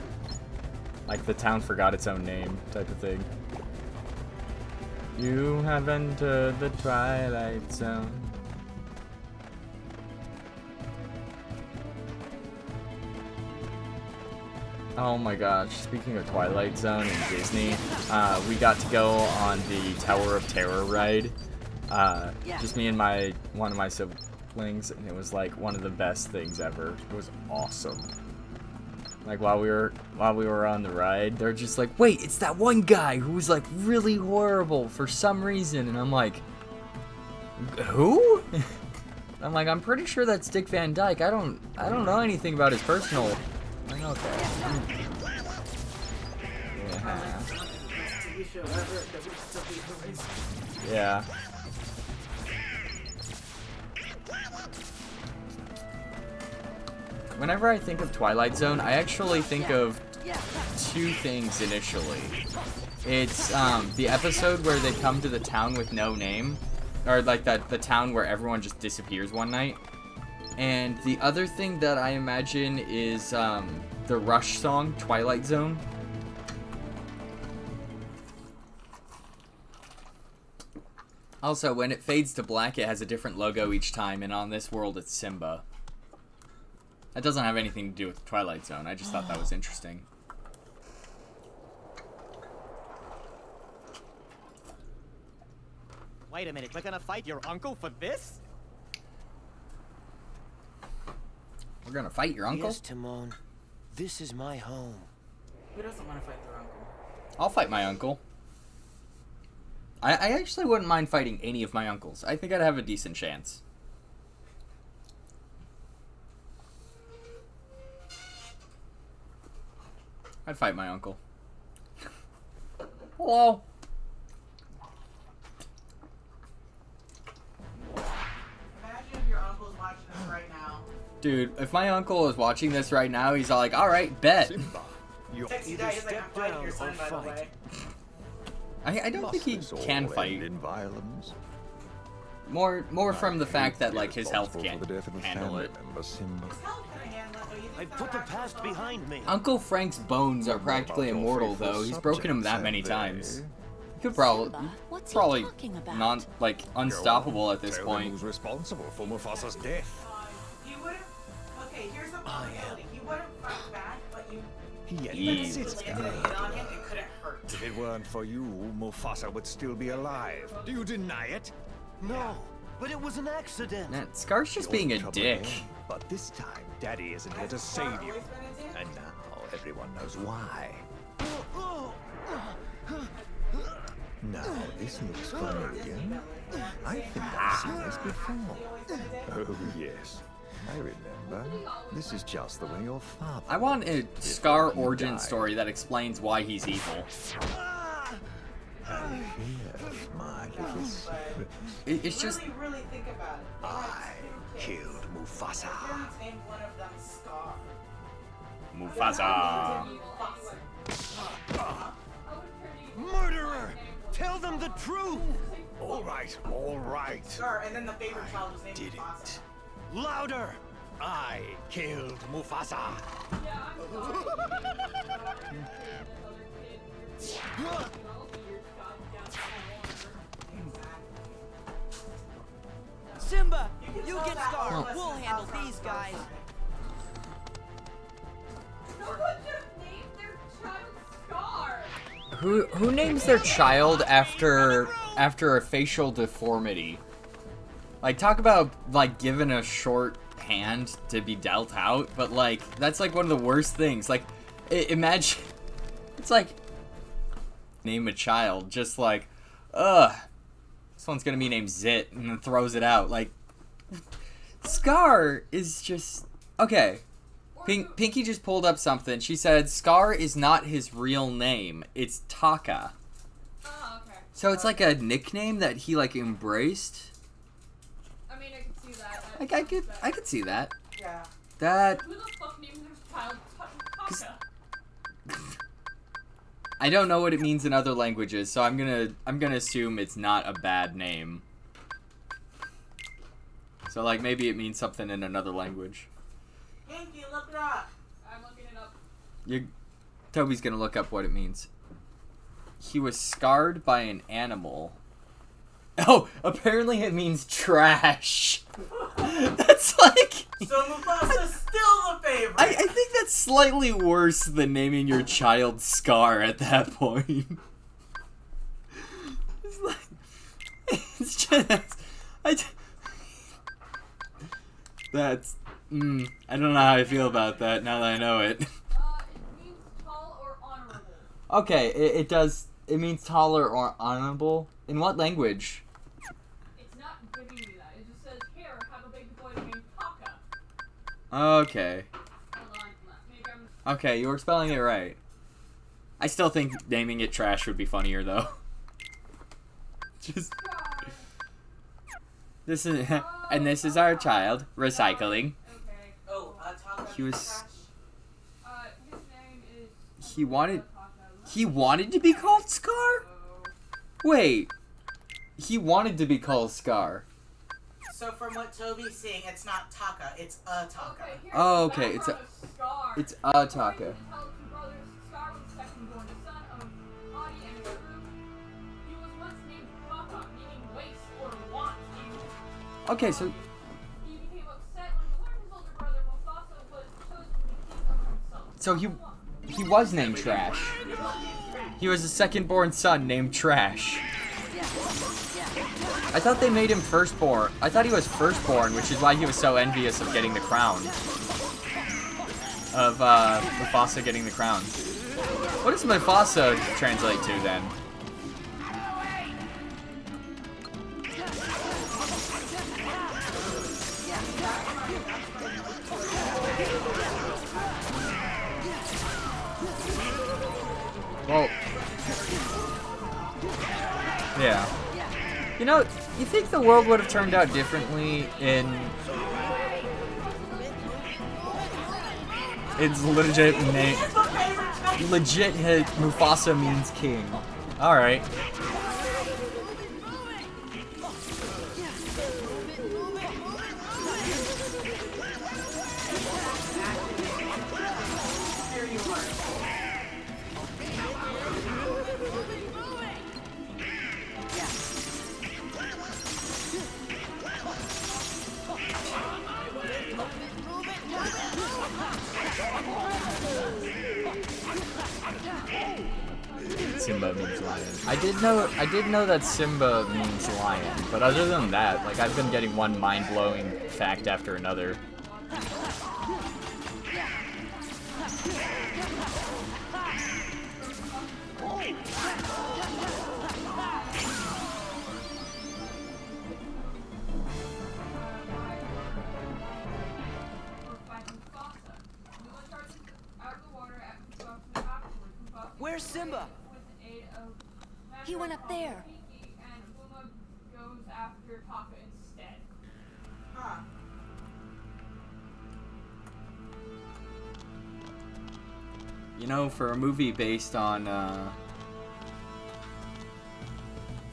Like the town forgot its own name type of thing. You have entered the Twilight Zone. Oh my gosh, speaking of Twilight Zone and Disney, we got to go on the Tower of Terror ride. Just me and one of my siblings, and it was like one of the best things ever. It was awesome. Like while we were on the ride, they're just like, wait, it's that one guy who was like really horrible for some reason, and I'm like, who? I'm like, I'm pretty sure that's Dick Van Dyke. I don't know anything about his personal. Like, okay. Yeah. Whenever I think of Twilight Zone, I actually think of two things initially. It's the episode where they come to the town with no name, or like the town where everyone just disappears one night. And the other thing that I imagine is the Rush song, Twilight Zone. Also, when it fades to black, it has a different logo each time, and on this world, it's Simba. That doesn't have anything to do with Twilight Zone. I just thought that was interesting. Wait a minute, we're gonna fight your uncle for this? We're gonna fight your uncle? Yes, Timon. This is my home. Who doesn't want to fight their uncle? I'll fight my uncle. I actually wouldn't mind fighting any of my uncles. I think I'd have a decent chance. I'd fight my uncle. Hello. Imagine if your uncle's watching this right now. Dude, if my uncle is watching this right now, he's all like, alright, bet. Sexy guy is like, I'm fighting your son, by the way. I don't think he can fight. In violence. More from the fact that like his health can't handle it. I put the past behind me. Uncle Frank's bones are practically immortal though. He's broken them that many times. He could probably not like unstoppable at this point. Who's responsible for Mufasa's death? You wouldn't. Okay, here's the possibility. You wouldn't fight back, but you. If it weren't for you, Mufasa would still be alive. Do you deny it? No, but it was an accident. Man, Scar's just being a dick. But this time, Daddy isn't here to save you. And now everyone knows why. Now, this looks familiar. I think I've seen this before. Oh, yes. I remember. This is just the way your father... I want a Scar origin story that explains why he's evil. Here's my little secret. It's just... Really think about it. I killed Mufasa. Named one of them Scar. Mufasa. Murderer! Tell them the truth! All right, all right. Scar, and then the favorite child was named Did Mufasa. it. Louder! I killed Mufasa. Simba, you get Scar. We'll handle these guys. Who names their child after a facial deformity? Like, talk about like given a short hand to be dealt out, but like that's like one of the worst things. Like, imagine it's like name a child just like, this one's gonna be named Zit, and then throws it out. Like, Scar is just okay. Pinky just pulled up something. She said Scar is not his real name. It's Taka. Oh, okay. So it's like a nickname that he like embraced. I mean, I could see that. Like I could see that. Yeah. That Who the fuck named their child Taka? I don't know what it means in other languages, so I'm gonna assume it's not a bad name. So like maybe it means something in another language. Pinky, look it up. I'm looking it up. Toby's gonna look up what it means. He was scarred by an animal Oh, apparently it means trash. That's like... So Mufasa's still the favorite. I think that's slightly worse than naming your child Scar at that point. It's like... It's just... That's... I don't know how I feel about that now that I know it. It means tall or honorable. Okay, it does... It means taller or honorable. In what language? It's not giving me that. It just says, here, have a big boy named Taka. Okay. Hold on. Maybe I'm... Okay, you were spelling it right. I still think naming it trash would be funnier, though. Just... This is... And this is our child, recycling. Okay. Oh, Taka. He was... His name is... He wanted to be called Scar? Wait. He wanted to be called Scar. So from what Toby's seeing, it's not Taka, it's a Taka. Oh, okay. It's a Taka. Okay, so... He became upset when he learned his older brother Mufasa was chosen to be king of himself. So he was named Trash. He was a second-born son named Trash. I thought they made him firstborn. I thought he was firstborn, which is why he was so envious of getting the crown. Of Mufasa getting the crown. What does Mufasa translate to then? Well, yeah. You know, you think the world would have turned out differently in its legit name? Legit, Mufasa means king. All right. Simba means lion. I did know that Simba means lion, but other than that, like, I've been getting one mind-blowing fact after another. Where's Simba? He went up there. And Puma goes after Taka instead. Huh. You know, for a movie based on,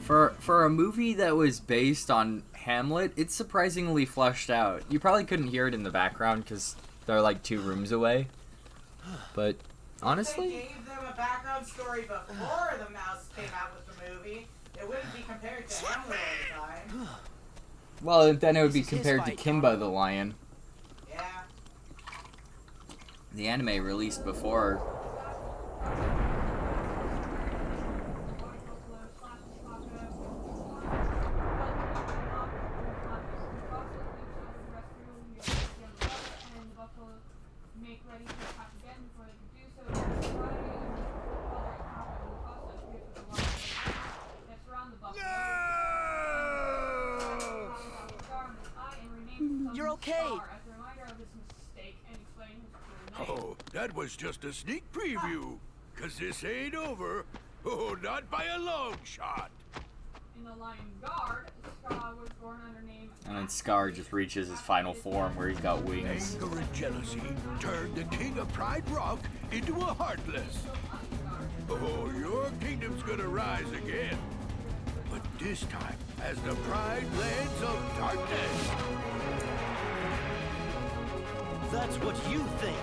for a movie that was based on Hamlet, it's surprisingly fleshed out. You probably couldn't hear it in the background because they're like 2 rooms away. But honestly, if they gave them a background story before the mouse came out with the movie, it wouldn't be compared to Hamlet all the time. well, then it would be compared to Kimba the Lion. Yeah. The anime released before. You're okay. Oh, that was just a sneak preview. 'Cause this ain't over. Oh, not by a long shot. In the Lion Guard, Scar was born under name. And then Scar just reaches his final form where he's got wings. Anger and jealousy turned the king of Pride Rock into a Heartless. Oh, your kingdom's gonna rise again. But this time as the Pride Lands of Darkness. That's what you think.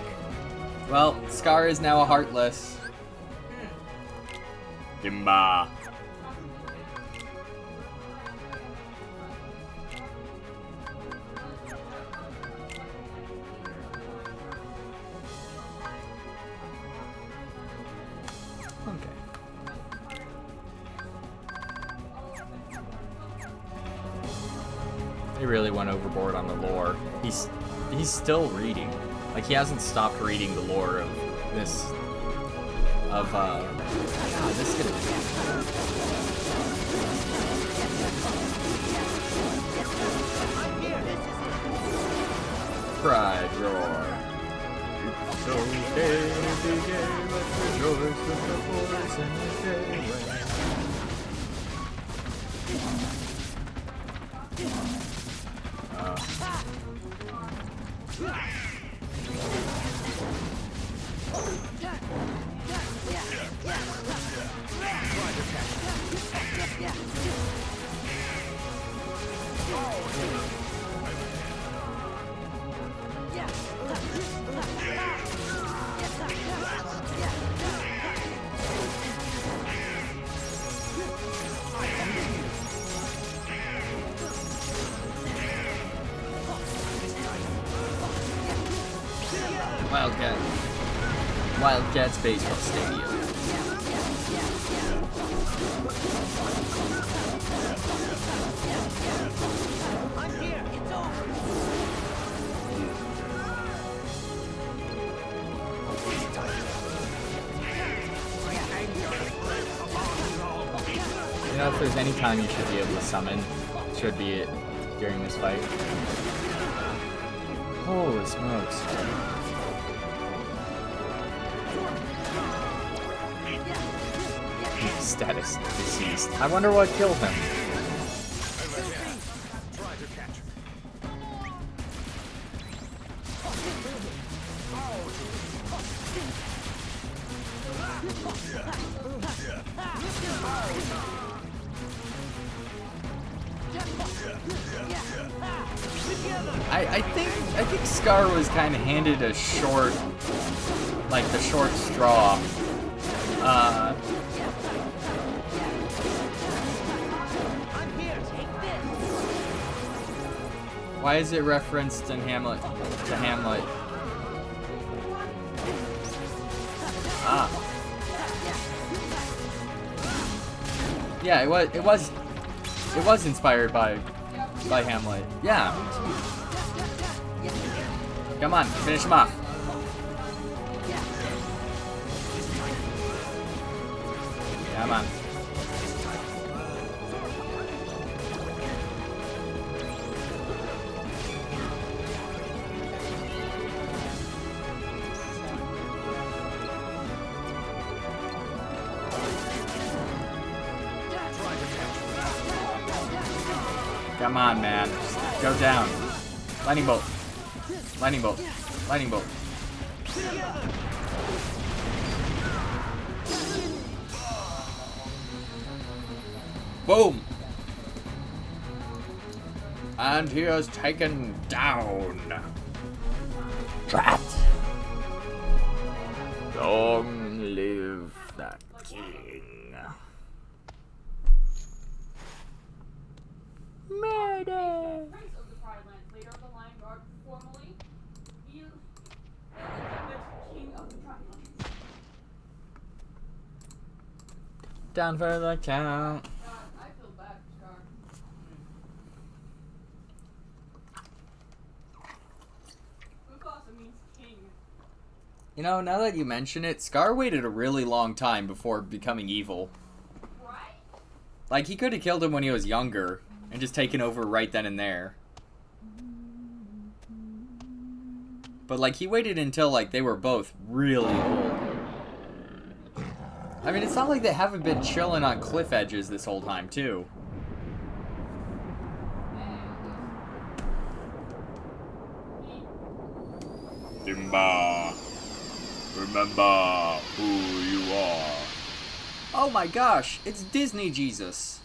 Well, Scar is now a Heartless. Kimba. They really went overboard on the lore. He's still reading. Like, he hasn't stopped reading the lore of this. God, this is gonna be. Pride roar. It's okay to be gay, let's rejoice with the boys and the gay way. Wildcats Baseball Stadium. I'm here. It's over. You know, if there's any time you should be able to summon, it should be it during this fight. Holy smokes. Status deceased. I wonder what killed him. I think Scar was kind of handed a short, like the short straw. Why is it referenced in Hamlet to Hamlet? Ah. Yeah, it was inspired by Hamlet. Yeah. Come on, finish him off. Come on. Come on, man. Just go down. Lightning bolt. Lightning bolt. Lightning bolt. Boom! And he is taken down. Drat! Long live the king. Murder! Down for the count. I feel bad for Scar. Mufasa means king. You know, now that you mention it, Scar waited a really long time before becoming evil. Right? Like, he could have killed him when he was younger and just taken over right then and there. But, like, he waited until, like, they were both really old. I mean, it's not like they haven't been chilling on cliff edges this whole time, too. Simba, remember who you are. Oh my gosh, it's Disney Jesus.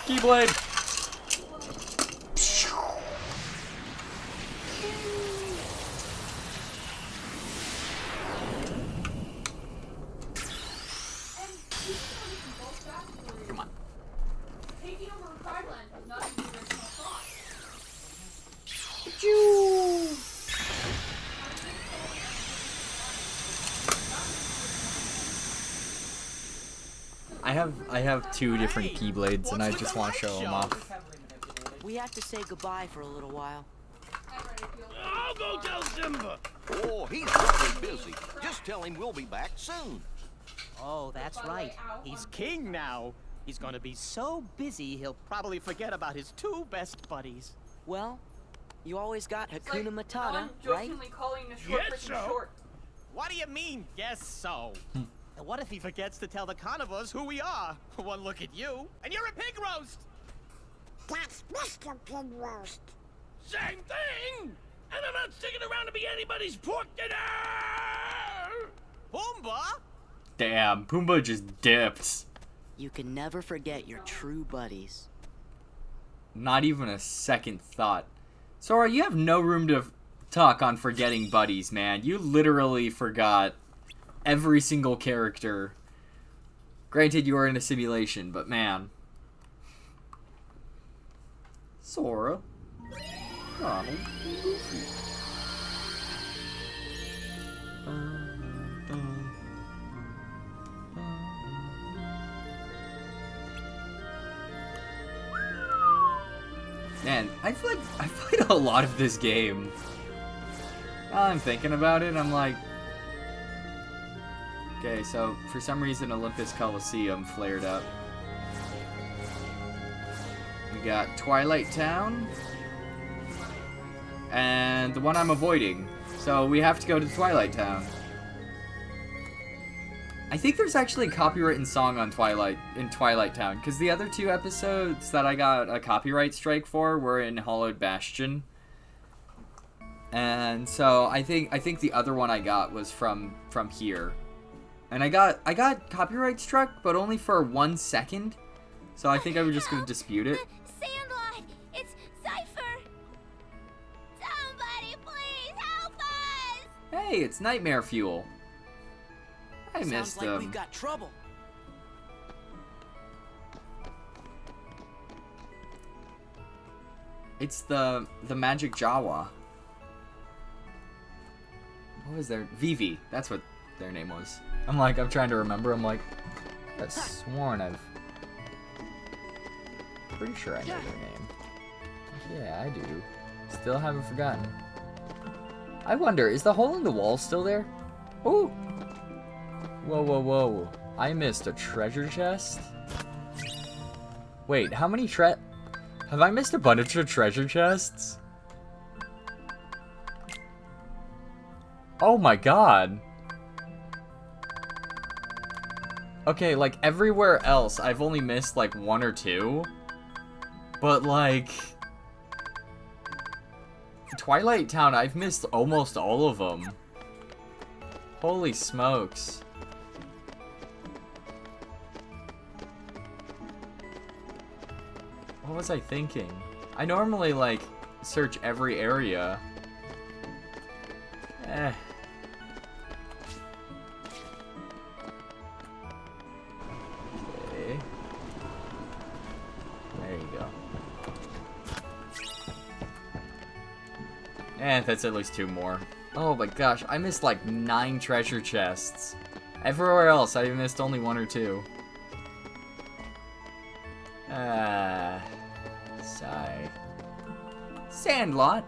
Keyblade. Come on. Taking over Pride-Land was not even the original thought. have two different keyblades, and I just want to show them off. We have to say goodbye for a little while. I'll go tell Simba. Oh, he's probably busy. Just tell him we'll be back soon. Oh, that's right. He's king now. He's gonna be so busy, he'll probably forget about his two best buddies. Well, you always got Hakuna Matata, I'm right? jokingly calling the short Yes, person so. short. What do you mean, yes so? And what if he forgets to tell the carnivores who we are? One look at you, and you're a pig roast! That's Mr. Pig Roast. Same thing! And I'm not sticking around to be anybody's pork dinner! Pumbaa? Damn, Pumbaa just dipped. You can never forget your true buddies. Not even a second thought. Sora, you have no room to talk on forgetting buddies, man. You literally forgot every single character. Granted, you were in a simulation, but man. Sora. Donald. Goofy. Man, I feel like I played a lot of this game. While I'm thinking about it, I'm like... Okay, so for some reason Olympus Coliseum flared up. We got Twilight Town. And the one I'm avoiding. So we have to go to Twilight Town. I think there's actually a copywritten song on Twilight Town, because the other two episodes that I got a copyright strike for were in Hollowed Bastion. And so I think the other one I got was from here. And I got copyright struck, but only for 1 second. So I think I was just gonna dispute it. Sandlot! It's Cypher! Somebody please help us! Hey, it's Nightmare Fuel. I Sounds missed like him. we've got trouble. It's the Magic Jawa. What was their Vivi? That's what their name was. I'm trying to remember. I'm like, I've sworn I've pretty sure I know their name. Yeah, I do. Still haven't forgotten. I wonder, is the hole in the wall still there? Ooh. Whoa, whoa, whoa. I missed a treasure chest? Wait, how many have I missed a bunch of treasure chests? Oh my god. Okay, like everywhere else, I've only missed like 1 or 2. But like... Twilight Town, I've missed almost all of them. Holy smokes. What was I thinking? I normally, like, search every area. Eh. Okay. There you go. Eh, that's at least 2 more. Oh my gosh, I missed like 9 treasure chests. Everywhere else, I missed only 1 or 2. Sigh. Sandlot.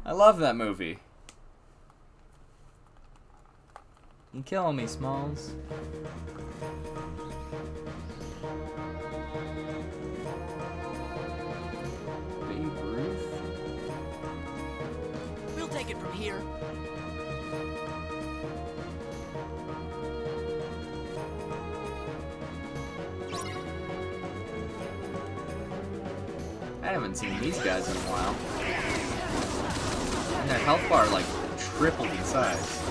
I love that movie. You killing me, Smalls. Babe Ruth. We'll take it from here. I haven't seen these guys in a while. And their health bar like tripled in size.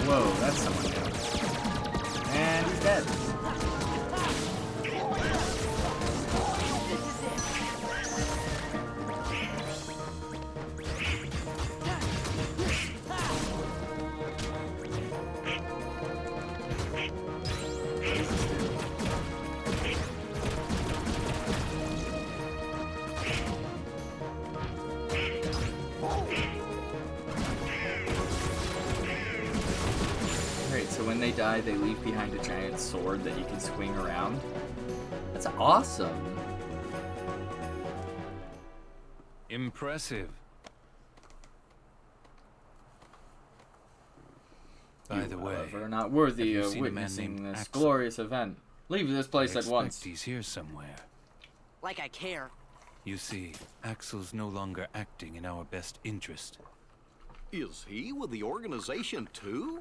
Whoa, that's someone new. And he's dead. so when they die, they leave behind a giant sword that you can swing around. That's awesome. Impressive. By the way, however, not worthy have you of seen a man witnessing named this Axel? glorious event. Leave this place I at once. expect he's here somewhere. Like I care. You see, Axel's no longer acting in our best interest. Is he with the organization too?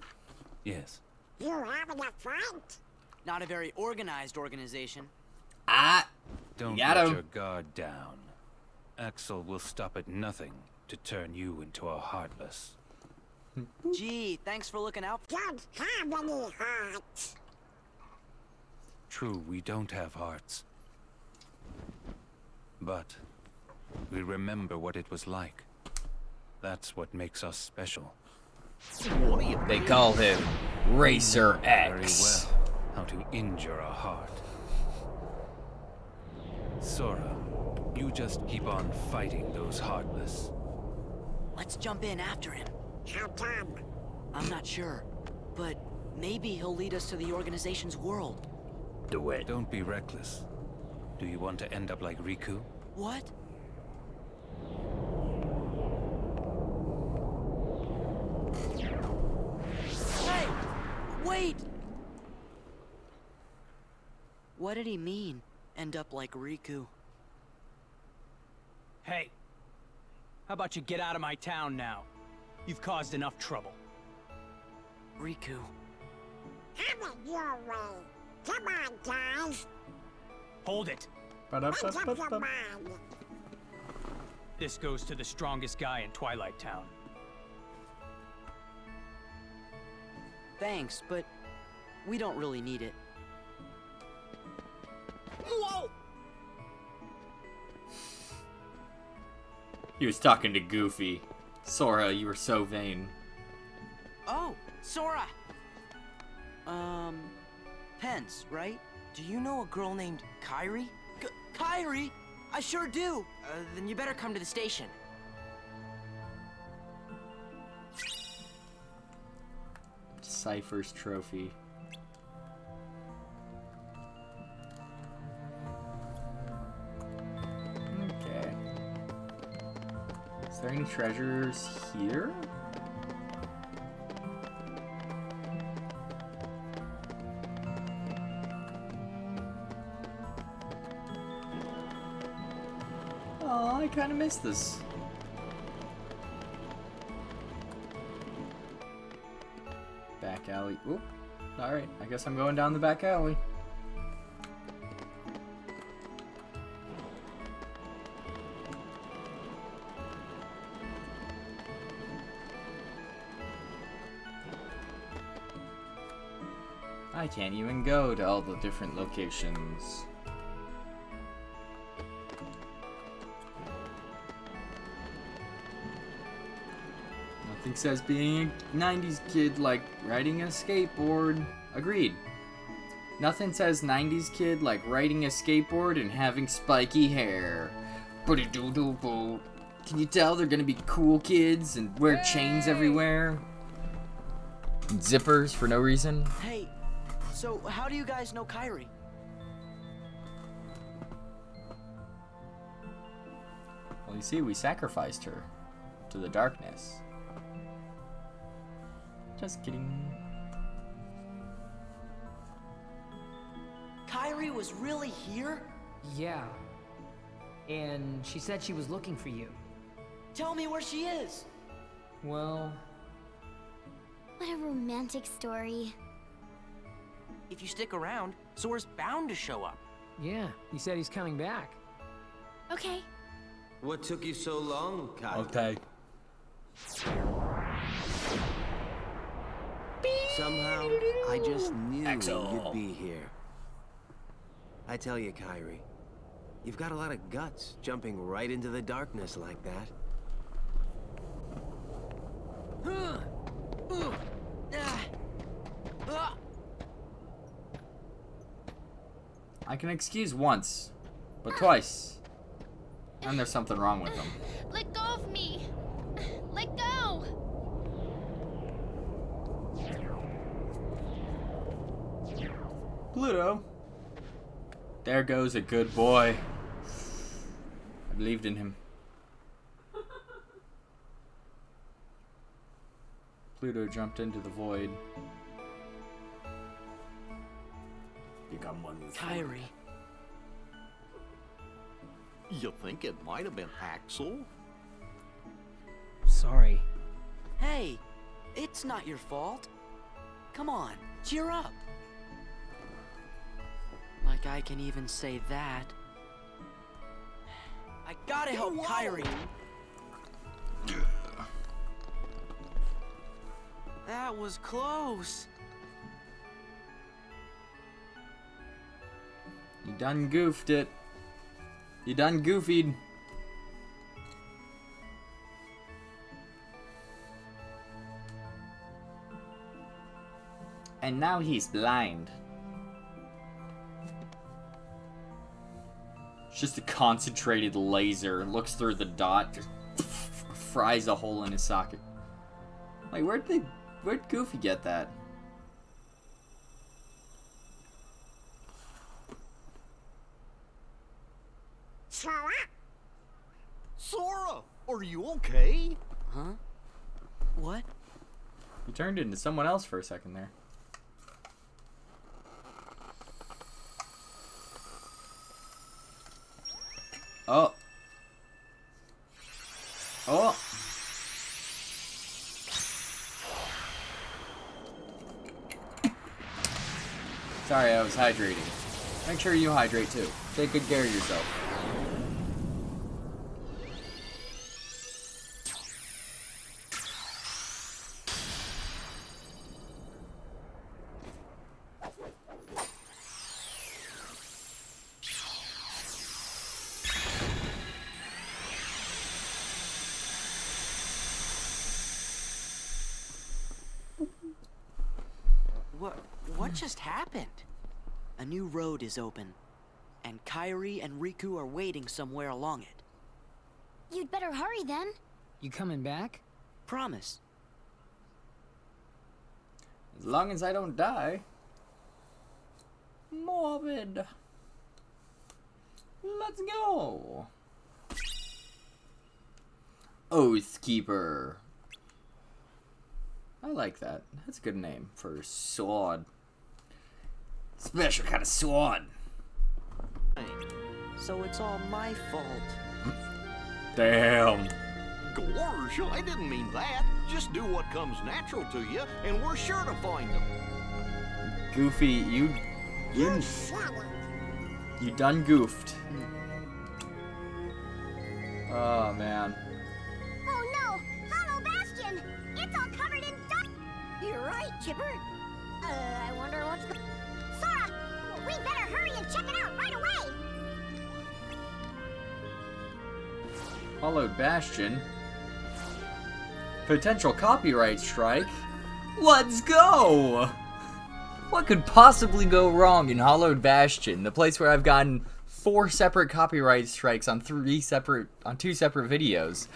Yes. You having a fight? Not a very organized organization. Don't got let him. your guard down. Axel will stop at nothing to turn you into a heartless. Gee, thanks for looking out. Don't have any hearts. True, we don't have hearts. But we remember what it was like. That's what makes us special. What do you They call him Racer Very X. well how to injure a heart. Sora, you just keep on fighting those heartless. Let's jump in after him. How come? I'm not sure, but maybe he'll lead us to the organization's world. Do it. Don't be reckless. Do you want to end up like Riku? What? Hey! Wait! What did he mean, end up like Riku? Hey, how about you get out of my town now? You've caused enough trouble. Riku. Have it your way. Come on, guys. Hold it. Make up your mind. This goes to the strongest guy in Twilight Town. Thanks, but we don't really need it. Whoa! He was talking to Goofy. Sora, you were so vain. Oh, Sora! Pence, right? Do you know a girl named Kairi? Kairi? I sure do! Then you better come to the station. Cypher's trophy. Okay. Is there any treasures here? Oh, I kind of missed this. Back alley. Oop. Alright, I guess I'm going down the back alley. I can't even go to all the different locations. Nothing says being a 90s kid like riding a skateboard. Agreed. Nothing says 90s kid like riding a skateboard and having spiky hair. Boo-doo-doo-boo. Can you tell they're gonna be cool kids and wear chains everywhere? And zippers for no reason? Hey, so how do you guys know Kairi? Well, you see, we sacrificed her to the darkness. Just kidding. Kairi was really here? Yeah. And she said she was looking for you. Tell me where she is. Well... What a romantic story. If you stick around, Sora's bound to show up. Yeah, he said he's coming back. Okay. What took you so long, Kai? Okay. Somehow, I just knew Axel. you'd be here. I tell you, Kairi, you've got a lot of guts jumping right into the darkness like that. I can excuse once, but twice. And there's something wrong with them. Let go of me. Let go. Pluto. There goes a good boy. I believed in him. Pluto jumped into the void. Become one with Kyrie. You think it might have been Axel? Sorry. Hey, it's not your fault. Come on, cheer up. Like I can even say that. I gotta help Kyrie. That was close. You done goofed it. You done goofied. And now he's blind. It's just a concentrated laser. Looks through the dot. Just fries a hole in his socket. Like, where'd Goofy get that? Sora? Sora, are you okay? Huh? What? You turned into someone else for a second there. Oh. Oh. Sorry, I was hydrating. Make sure you hydrate too. Take good care of yourself. What just happened? A new road is open, and Kyrie and Riku are waiting somewhere along it. You'd better hurry then. You coming back? Promise. As long as I don't die. Morbid. Let's go. Oathkeeper. I like that. That's a good name for sword. Special kind of sword. So it's all my fault. Damn. Gorge, I didn't mean that. Just do what comes natural to you, and we're sure to find them. Goofy, you done goofed. Oh man. Oh no! Hollow Bastion! It's all covered in dust! You're right, Chipper. I wonder what's going... Sora! We better hurry and check it out right away! Hollowed Bastion. Potential copyright strike. Let's go! What could possibly go wrong in Hollowed Bastion, the place where I've gotten 4 separate copyright strikes on 2 separate videos,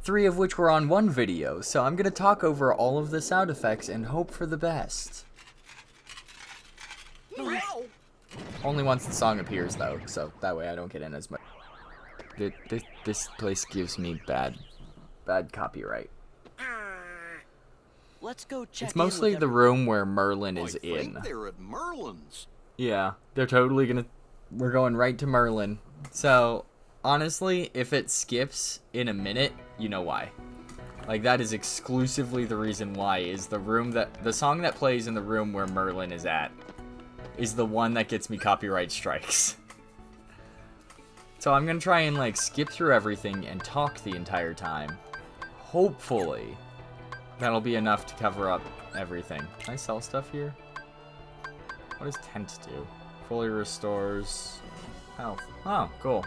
3 of which were on 1 video. So I'm gonna talk over all of the sound effects and hope for the best. Only once the song appears though, so that way I don't get in as much. This place gives me bad copyright. Let's go check. It's mostly the room where Merlin is in. I think they're at Merlin's. Yeah, they're totally gonna... We're going right to Merlin. So, honestly, if it skips in a minute, you know why. Like, that is exclusively the reason why, is the song that plays in the room where Merlin is at is the one that gets me copyright strikes. So I'm gonna try and, like, skip through everything and talk the entire time. Hopefully, that'll be enough to cover up everything. Can I sell stuff here? What does tent do? Fully restores health. Oh, cool.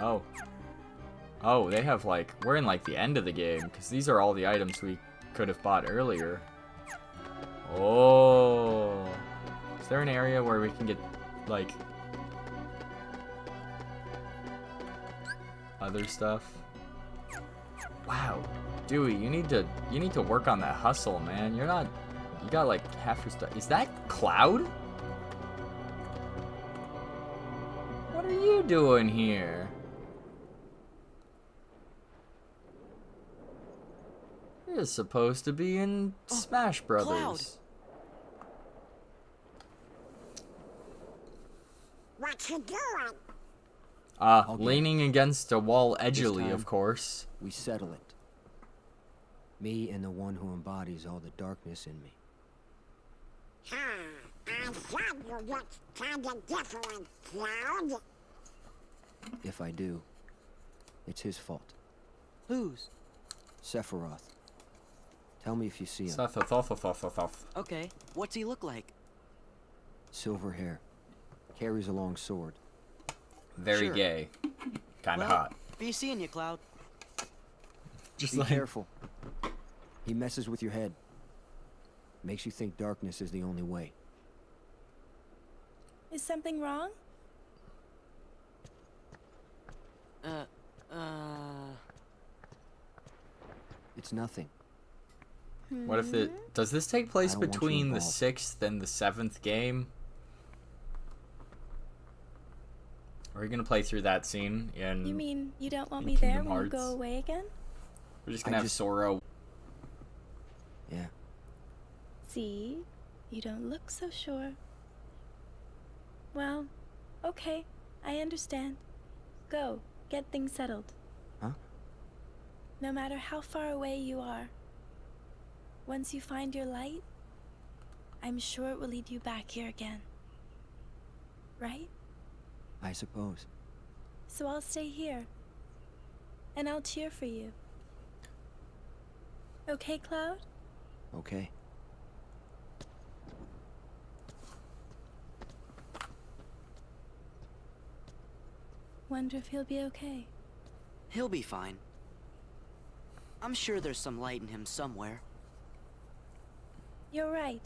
Oh. Oh, they have, like, we're in, like, the end of the game, because these are all the items we could have bought earlier. Oh. Is there an area where we can get, like... other stuff. Wow, Dewey, you need to work on that hustle, man. You got like half your stuff. Is that Cloud? What are you doing here? You're supposed to be in Smash Brothers. Cloud. What you doing? Leaning against a wall This edgily, time, of course. We settle it. Me and the one who embodies all the darkness in me. I thought you looked kinda different, Cloud. If I do, it's his fault. Whose? Sephiroth. Tell me if you see him. Okay, what's he look like? Silver hair. Carries a long sword. Very Sure. gay. Kinda Well, hot. Be seeing you, Cloud. Just Be like... careful. He messes with your head. Makes you think darkness is the only way. Is something wrong? It's nothing. What if it... Does this take place I don't want you between the involved. 6th and the 7th game? Are we gonna play through that scene in... You mean you don't want in me there Kingdom when you go Hearts? away again? We're just gonna have Sora... Yeah. See? You don't look so sure. Well, okay. I understand. Go. Get things settled. Huh? No matter how far away you are, once you find your light, I'm sure it will lead you back here again. Right? I suppose. So I'll stay here. And I'll cheer for you. Okay, Cloud? Okay. Wonder if he'll be okay. He'll be fine. I'm sure there's some light in him somewhere. You're right.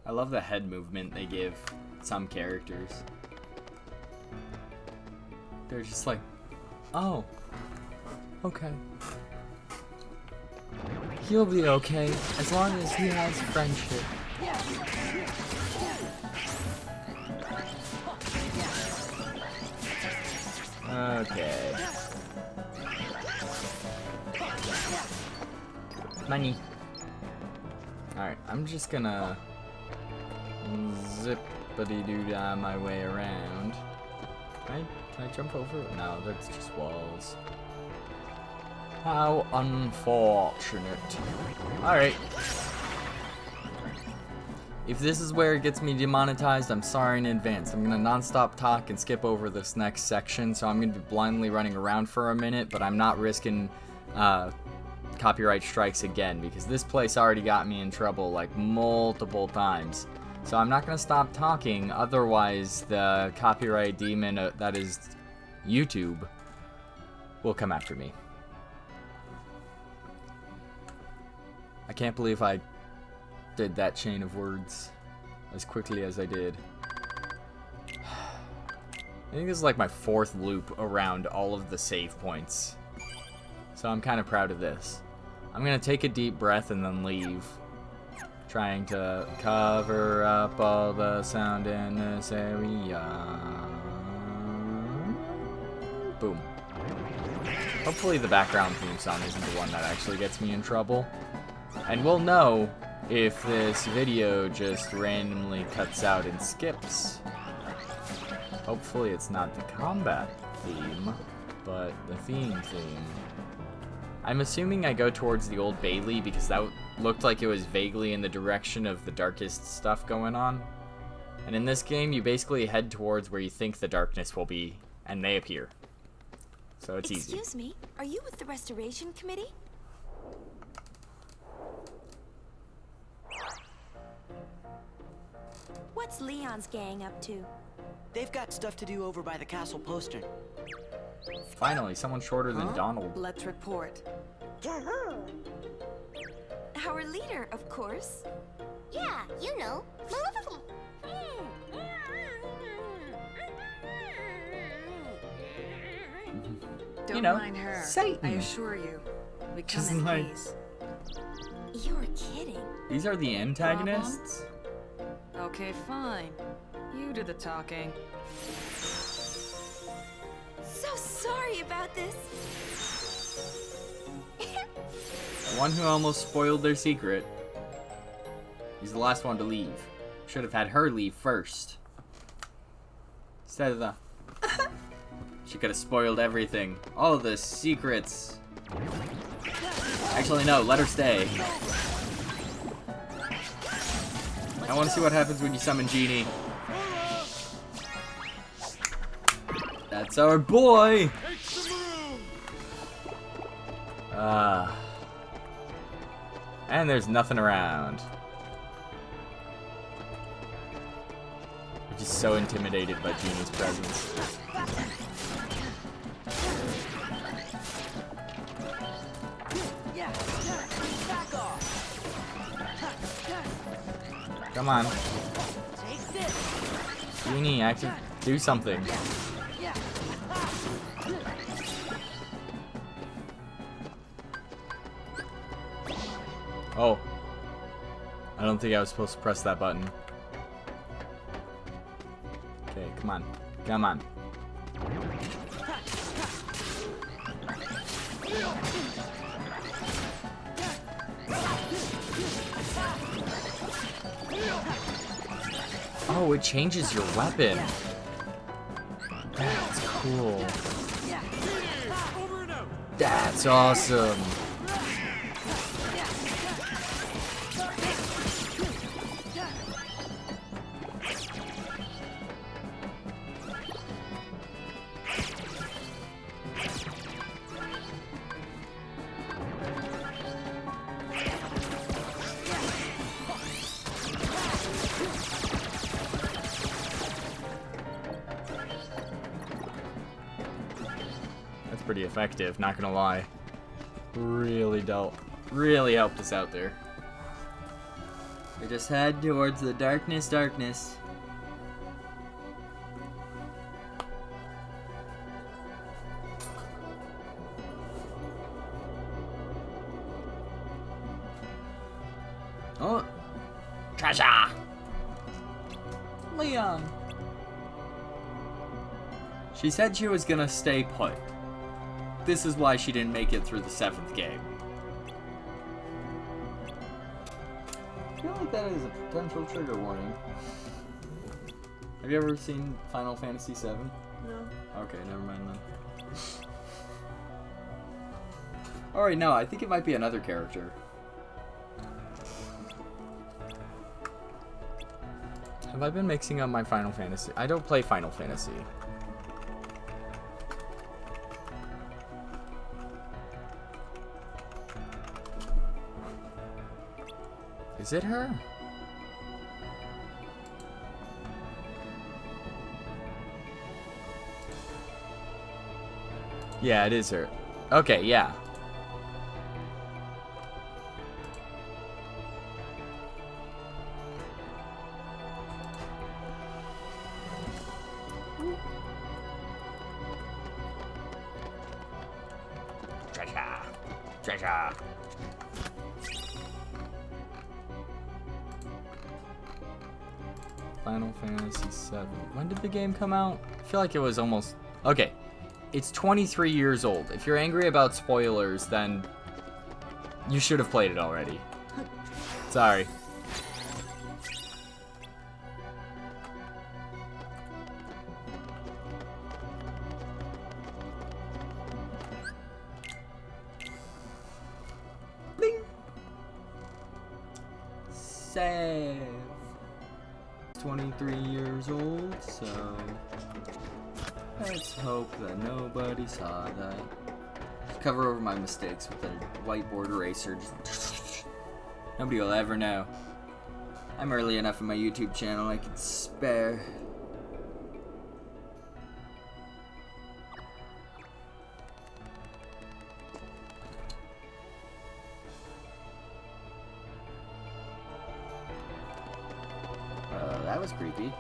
I love the head movement they give some characters. They're just like, oh, okay. He'll be okay as long as he has friendship. Okay. Money. Alright, I'm just gonna zippity-doo-dah my way around. Can I jump over it? No, that's just walls. How unfortunate. Alright. If this is where it gets me demonetized, I'm sorry in advance. I'm gonna non-stop talk and skip over this next section, so I'm gonna be blindly running around for a minute, but I'm not risking copyright strikes again, because this place already got me in trouble like multiple times. So I'm not gonna stop talking, otherwise the copyright demon that is YouTube will come after me. I can't believe I did that chain of words as quickly as I did. I think this is like my 4th loop around all of the save points. So I'm kind of proud of this. I'm gonna take a deep breath and then leave. Trying to cover up all the sound in this area. Boom. Hopefully the background theme song isn't the one that actually gets me in trouble. And we'll know if this video just randomly cuts out and skips. Hopefully it's not the combat theme, but the theme. I'm assuming I go towards the Old Bailey because that looked like it was vaguely in the direction of the darkest stuff going on. And in this game, you basically head towards where you think the darkness will be, and they appear. So it's easy. Excuse me, are you with the Restoration Committee? What's Leon's gang up to? They've got stuff to do over by the castle postern. Finally, someone shorter than Donald. Let's report. Our leader, of course. Yeah, you know. Don't you know, mind her. Satan. I assure you, we come Just in like- peace. You're kidding. These are the antagonists? Okay, fine. You do the talking. So sorry about this. The one who almost spoiled their secret. He's the last one to leave. Should have had her leave first. Instead of the... She could have spoiled everything. All of the secrets. Actually, no, let her stay. I want to see what happens when you summon Genie. That's our boy! And there's nothing around. I'm just so intimidated by Genie's presence. Come on. Genie, actually do something. Oh. I don't think I was supposed to press that button. Okay, come on. Come on. Oh, it changes your weapon. That's cool. That's awesome. Pretty effective, not gonna lie. Really helped us out there. We just head towards the darkness. Oh, treasure! Leon! She said she was gonna stay put. This is why she didn't make it through the 7th game. I feel like that is a potential trigger warning. Have you ever seen Final Fantasy VII? No. Okay, never mind then. Alright, no, I think it might be another character. Have I been mixing up my Final Fantasy? I don't play Final Fantasy. Is it her? Yeah, it is her. Okay, yeah. Treasure. Final Fantasy VII. When did the game come out? I feel like it was almost... Okay. It's 23 years old. If you're angry about spoilers, then you should have played it already. Sorry. Bling. Save. 23 years old, so let's hope that nobody saw that. Just cover over my mistakes with a whiteboard eraser. Nobody will ever know. I'm early enough in my YouTube channel I can spare. That was creepy.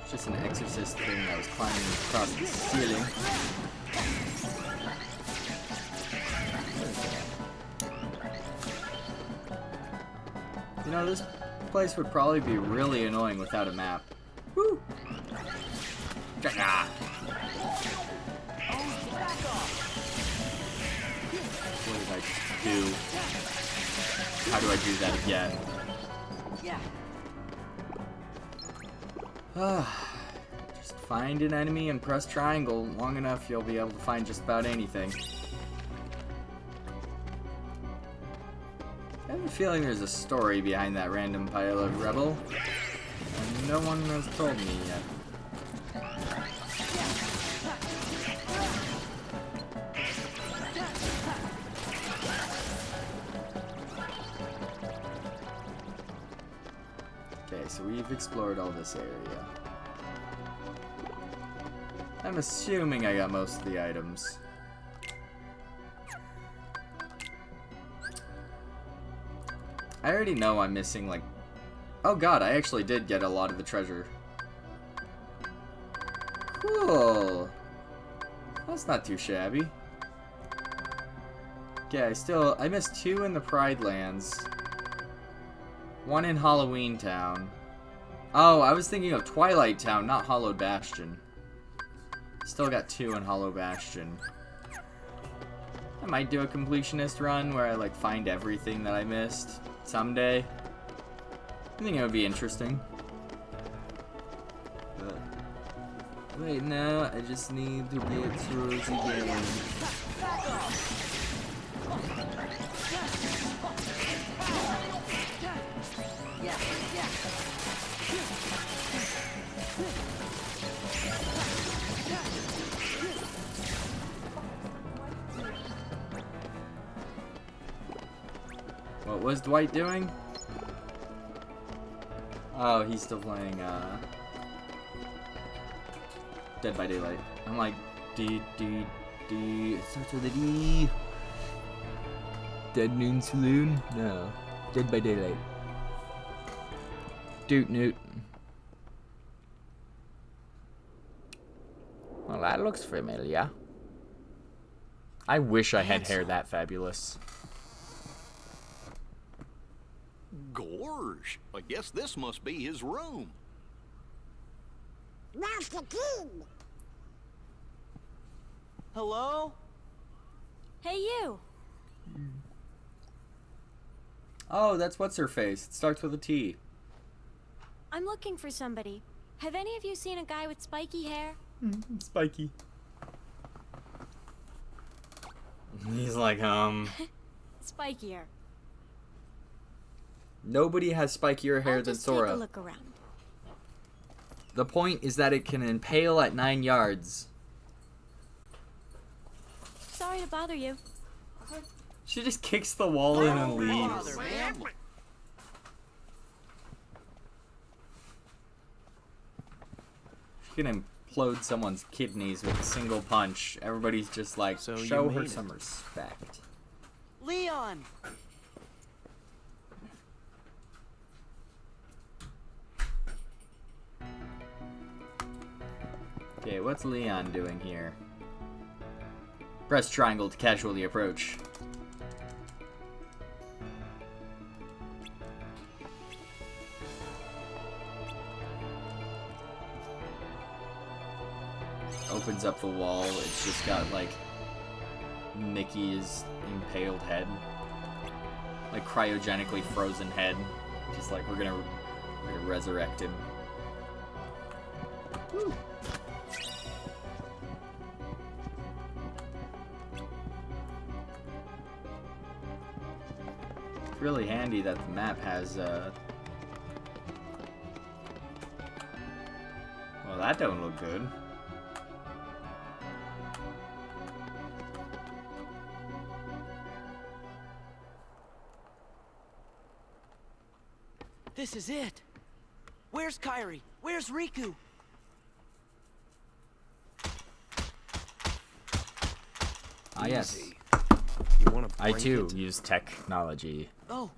It's just an exorcist thing that was climbing across the ceiling. You know, this place would probably be really annoying without a map. Woo! Ah. What did I do? How do I do that again? Just find an enemy and press triangle long enough, you'll be able to find just about anything. I have a feeling there's a story behind that random pile of rubble, and no one has told me yet. Okay, so we've explored all this area. I'm assuming I got most of the items. I already know I'm missing, like... Oh god, I actually did get a lot of the treasure. Cool. That's not too shabby. Okay, I missed 2 in the Pride Lands. 1 in Halloween Town. Oh, I was thinking of Twilight Town, not Hollowed Bastion. Still got 2 in Hollow Bastion. I might do a completionist run where I like find everything that I missed someday. I think it would be interesting. But right now, I just need to get through the game. What was Dwight doing? Oh, he's still playing Dead by Daylight. I'm like D. It starts with a D. Dead Noon Saloon? No. Dead by Daylight. Doot Newt. Well, that looks familiar. I wish I had hair that fabulous. Gorge, I guess this must be his room. Master King! Hello? Hey, you! Oh, that's what's her face. It starts with a T. I'm looking for somebody. Have any of you seen a guy with spiky hair? Spiky. He's like, Spikier. Nobody has spikier hair I'll than just Sora. take a look around. The point is that it can impale at 9 yards. Sorry to bother you. She just kicks the wall in and leaves. She can implode someone's kidneys with a single punch. Everybody's just like, So you show her made it. some respect. Leon! Okay, what's Leon doing here? Press triangle to casually approach. Opens up the wall, it's just got like Mickey's impaled head. Like cryogenically frozen head. Just like we're gonna resurrect him. Woo. It's really handy that the map has well, that don't look good. This is it. Where's Kairi? Where's Riku? Ah, yes. You wanna I break too it? use technology. Oh,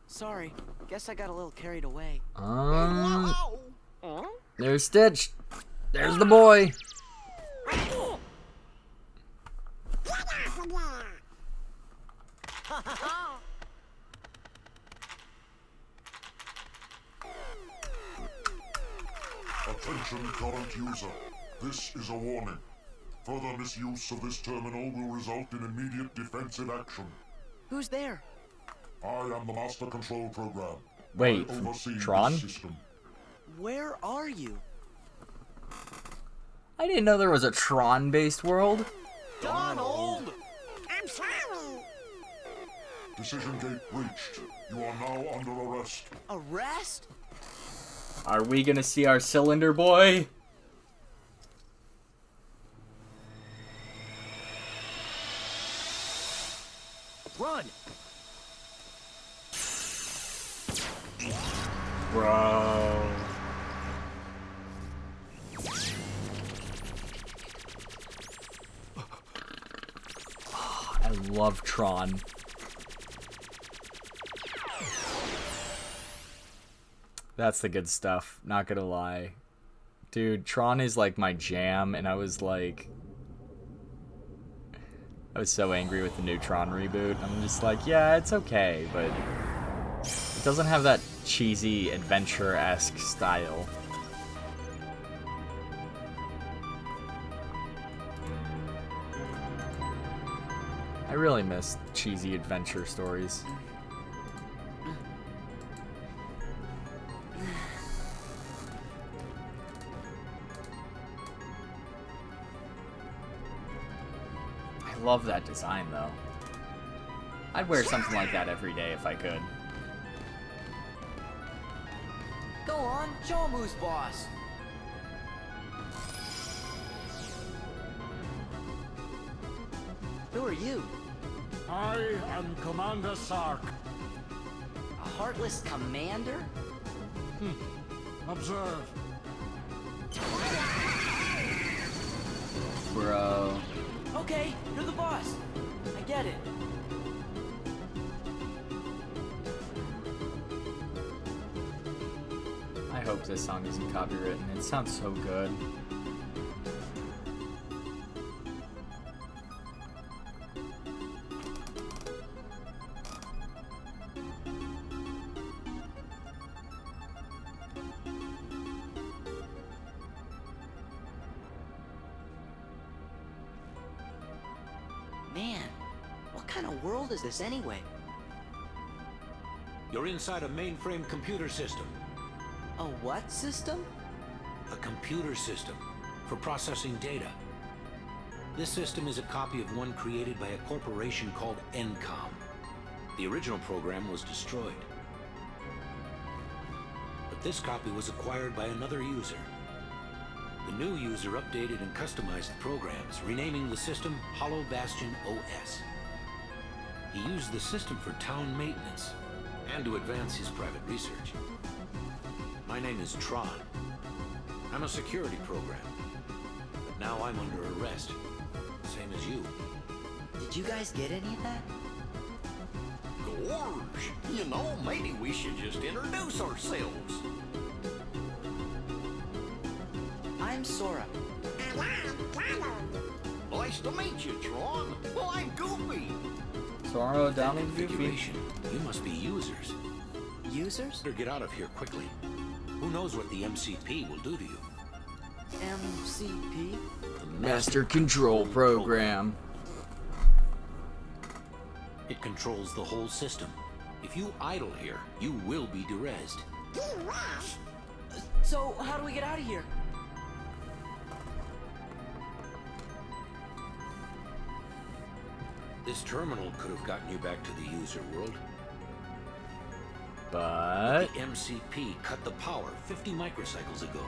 sorry. Guess I got a little carried away. There's Stitch. There's the boy. Attention current user. This is a warning. Further misuse of this terminal will result in immediate defensive action. Who's there? I am the Master Control Program. Wait, I oversee Tron? this system. Where are you? I didn't know there was a Tron-based world. Donald! I'm sorry. Decision gate reached. You are now under arrest. Arrest? Are we gonna see our cylinder boy? Run! Bro. I love Tron. That's the good stuff, not gonna lie. Dude, Tron is like my jam, and I was so angry with the new Tron reboot. I'm just like, yeah, it's okay, but it doesn't have that cheesy adventure-esque style. I really miss cheesy adventure stories. I love that design, though. I'd wear something like that every day if I could. Go on, show him who's boss. Who are you? I am Commander Sark. A heartless commander? Observe. Bro. Okay, you're the boss. I get it. I hope this song isn't copywritten. It sounds so good. Man, what kind of world is this anyway? You're inside a mainframe computer system. A what system? A computer system for processing data. This system is a copy of one created by a corporation called Encom. The original program was destroyed. But this copy was acquired by another user. The new user updated and customized the programs, renaming the system Hollow Bastion OS. He used the system for town maintenance and to advance his private research. My name is Tron. I'm a security program, but now I'm under arrest, same as you. Did you guys get any of that? Gorge, you know, maybe we should just introduce ourselves. I'm Sora. And I'm Donald. Nice to meet you, Tron. Well, I'm Goofy. Sora, Downey, Goofy. Configuration. You must be users. Users? Better get out of here quickly. Who knows what the MCP will do to you? MCP? The Master Control Program. It controls the whole system. If you idle here, you will be derezzed. Derez? So, how do we get out of here? This terminal could have gotten you back to the user world. But the MCP cut the power 50 microcycles ago.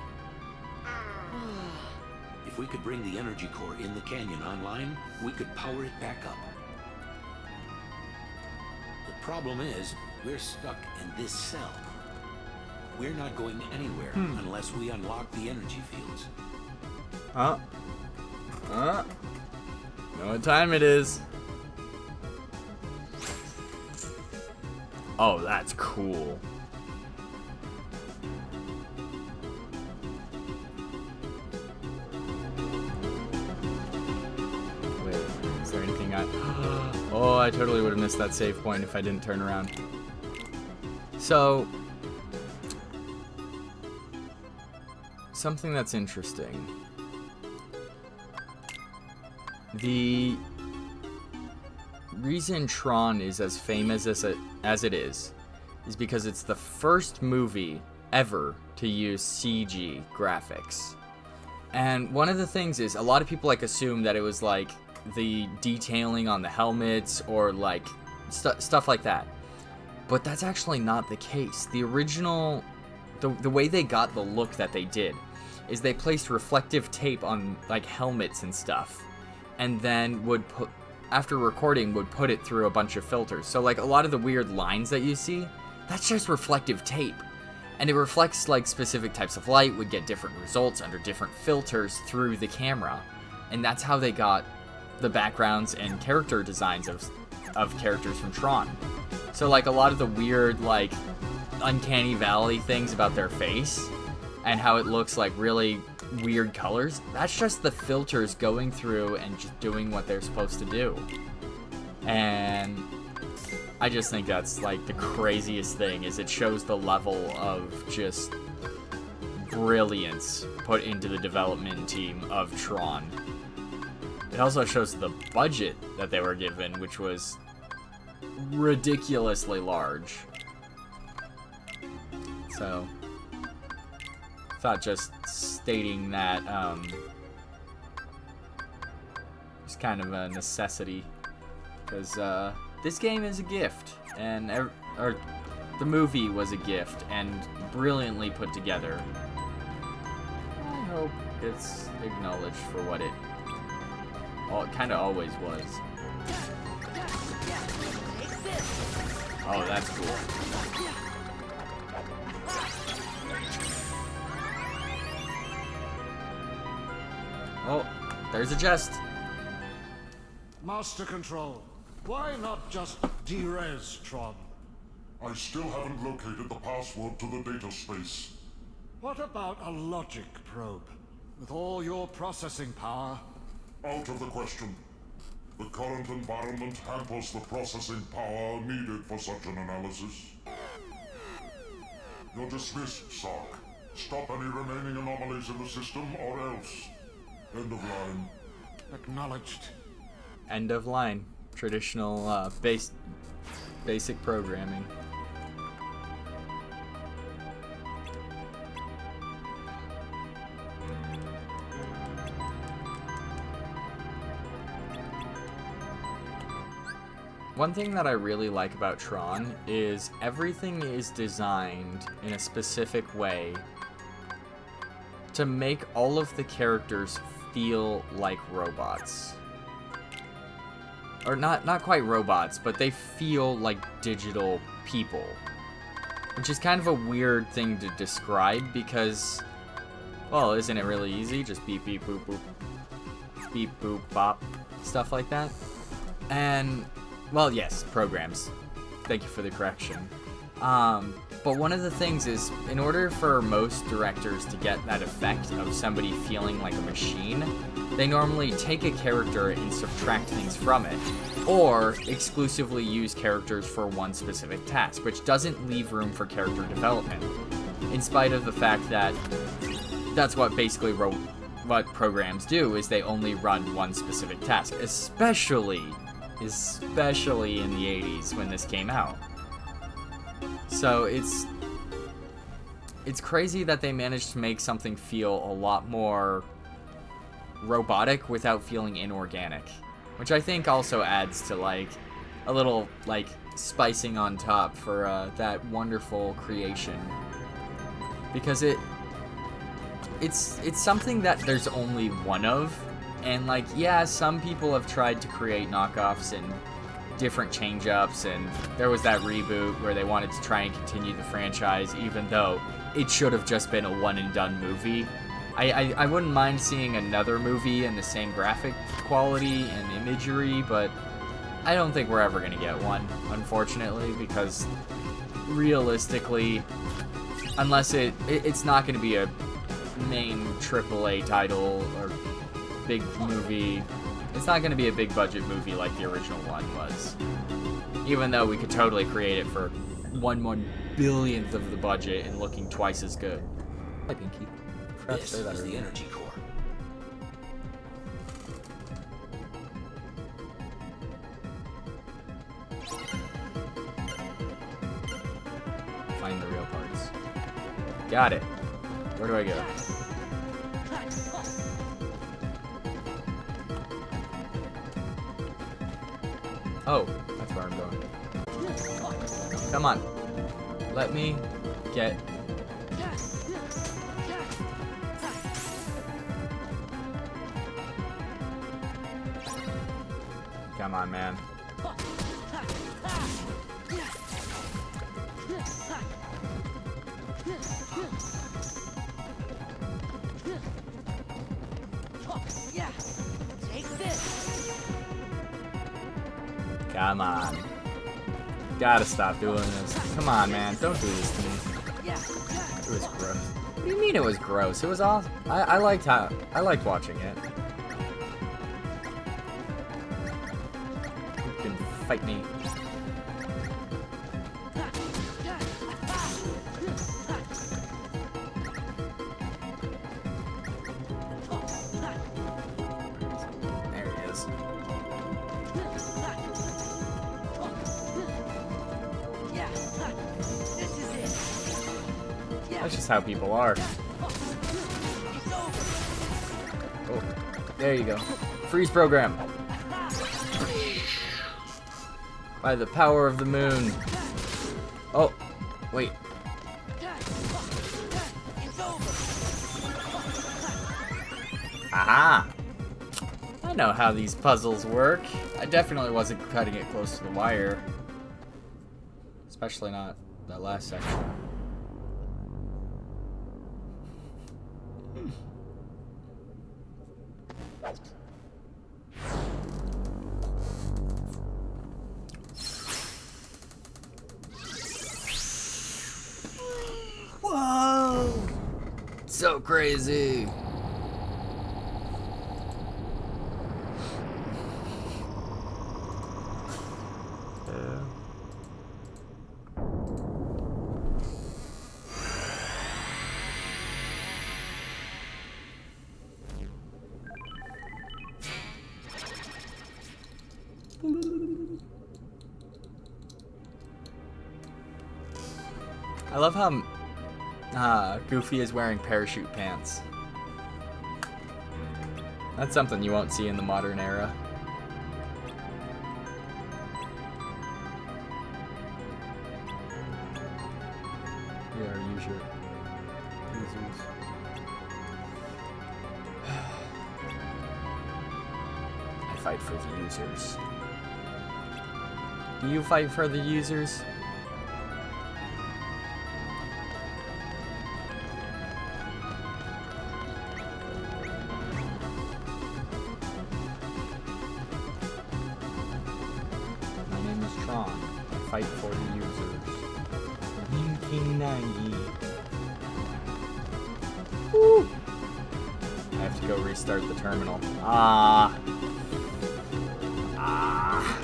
If we could bring the energy core in the canyon online, we could power it back up. The problem is, we're stuck in this cell. We're not going anywhere unless we unlock the energy fields. Know what time it is. Oh, that's cool. Oh, I totally would have missed that save point if I didn't turn around. So, something that's interesting. The reason Tron is as famous as it is because it's the first movie ever to use CG graphics. And one of the things is, a lot of people like assume that it was like the detailing on the helmets or like stuff like that. But that's actually not the case. The original, the way they got the look that they did is they placed reflective tape on like helmets and stuff, and then would put, after recording, would put it through a bunch of filters. So like a lot of the weird lines that you see, that's just reflective tape. And it reflects like specific types of light, would get different results under different filters through the camera. And that's how they got the backgrounds and character designs of characters from Tron. So like a lot of the weird like uncanny valley things about their face and how it looks like really weird colors, that's just the filters going through and just doing what they're supposed to do. And I just think that's like the craziest thing, is it shows the level of just brilliance put into the development team of Tron. It also shows the budget that they were given, which was ridiculously large. So, thought just stating that it's kind of a necessity, because this game is a gift, and the movie was a gift and brilliantly put together. I hope it's acknowledged for what it kind of always was. Oh, that's cool. Oh, there's a chest. Master Control, why not just de-res Tron? I still haven't located the password to the data space. What about a logic probe? With all your processing power? Out of the question. The current environment hampers the processing power needed for such an analysis. You're dismissed, Sark. Stop any remaining anomalies in the system, or else. End of line. Acknowledged. End of line. Traditional basic programming. One thing that I really like about Tron is everything is designed in a specific way to make all of the characters feel like robots. Or not quite robots, but they feel like digital people. Which is kind of a weird thing to describe because, well, isn't it really easy? Just beep, beep, boop, boop. Beep, boop, bop. Stuff like that. And, well, yes, programs. Thank you for the correction. But one of the things is, in order for most directors to get that effect of somebody feeling like a machine, they normally take a character and subtract things from it, or exclusively use characters for one specific task, which doesn't leave room for character development, in spite of the fact that that's what basically what programs do, is they only run one specific task, especially in the 80s when this came out. So it's crazy that they managed to make something feel a lot more robotic without feeling inorganic, which I think also adds to like a little like spicing on top for that wonderful creation, because it's something that there's only one of, and like, yeah, some people have tried to create knockoffs and different change-ups, and there was that reboot where they wanted to try and continue the franchise even though it should have just been a one-and-done movie. I wouldn't mind seeing another movie in the same graphic quality and imagery, but I don't think we're ever going to get one, unfortunately, because realistically, unless it's not going to be a main AAA title or big movie, It's not gonna be a big budget movie like the original one was. Even though we could totally create it for 1/1 billionth of the budget and looking twice as good. Hi, Pinky. Forgot to This say that is the earlier. energy core. Find the real parts. Got it. Where do I go? Oh, that's where I'm going. Come on. Let me get... Come on, man. Come on. Gotta stop doing this. Come on, man. Don't do this to me. It was gross. What do you mean it was gross? It was awesome. I liked watching it. You can fight me. There he is. That's just how people are. Oh, there you go. Freeze program. By the power of the moon. Oh, wait. Aha! I know how these puzzles work. I definitely wasn't cutting it close to the wire. Especially not that last section. Whoa! So crazy. I love how Goofy is wearing parachute pants. That's something you won't see in the modern era. Yeah, use your users. I fight for the users. Do you fight for the users? Fight for the users. Woo! I have to go restart the terminal.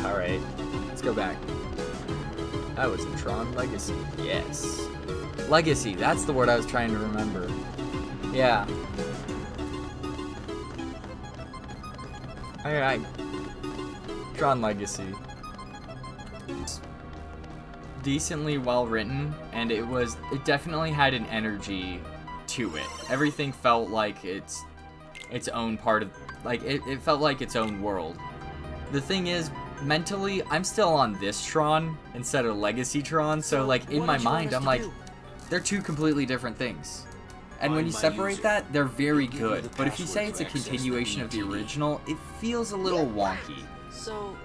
Alright. Let's go back. That was in Tron Legacy. Yes. Legacy, that's the word I was trying to remember. Yeah. Alright. Tron Legacy. Decently well written, and it definitely had an energy to it. Everything felt like its own part of, like it felt like its own world. The thing is, mentally, I'm still on this Tron instead of Legacy Tron, so like in my mind I'm like, they're two completely different things. And when you separate that, they're very good. But if you say it's a continuation of the original, it feels a little wonky. So,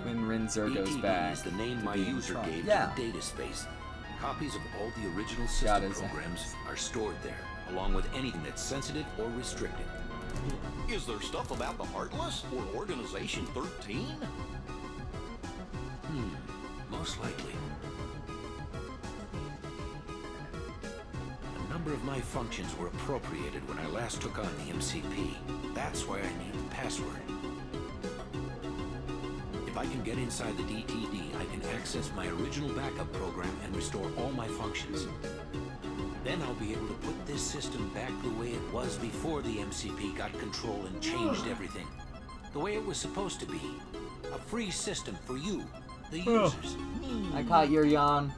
when Rinzer goes back is the name to my being user Tron. gave Yeah. to the data space. Copies of all the original system programs are stored there, along with anything that's sensitive or restricted. Is there stuff about the Heartless or Organization 13? Most likely. A number of my functions were appropriated when I last took on the MCP. That's why I need the password. I can get inside the DTD, I can access my original backup program and restore all my functions. Then I'll be able to put this system back the way it was before the MCP got control and changed everything. The way it was supposed to be. A free system for you, the users. I caught your yawn.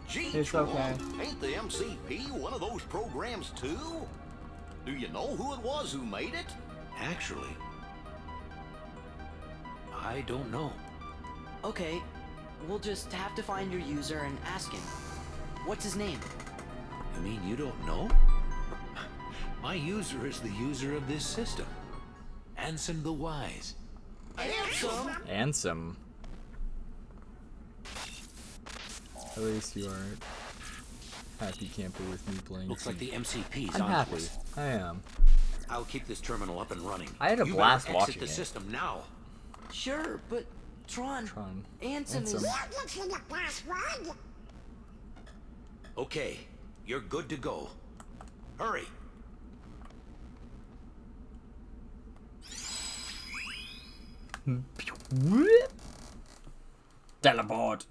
Gee, It's okay. Ain't the MCP one of those programs too? Do you know who it was who made it? Actually, I don't know. Okay, we'll just have to find your user and ask him. What's his name? You mean you don't know? My user is the user of this system. Ansem the Wise. Ansem. At least you aren't happy camper with me playing. Looks like the MCP's I'm on happy. us. I am. I'll keep this terminal up and running. I had a You blast better exit watching the it. system now. Sure, but Tron. Ansem is. Okay, you're good to go. Hurry. Teleport.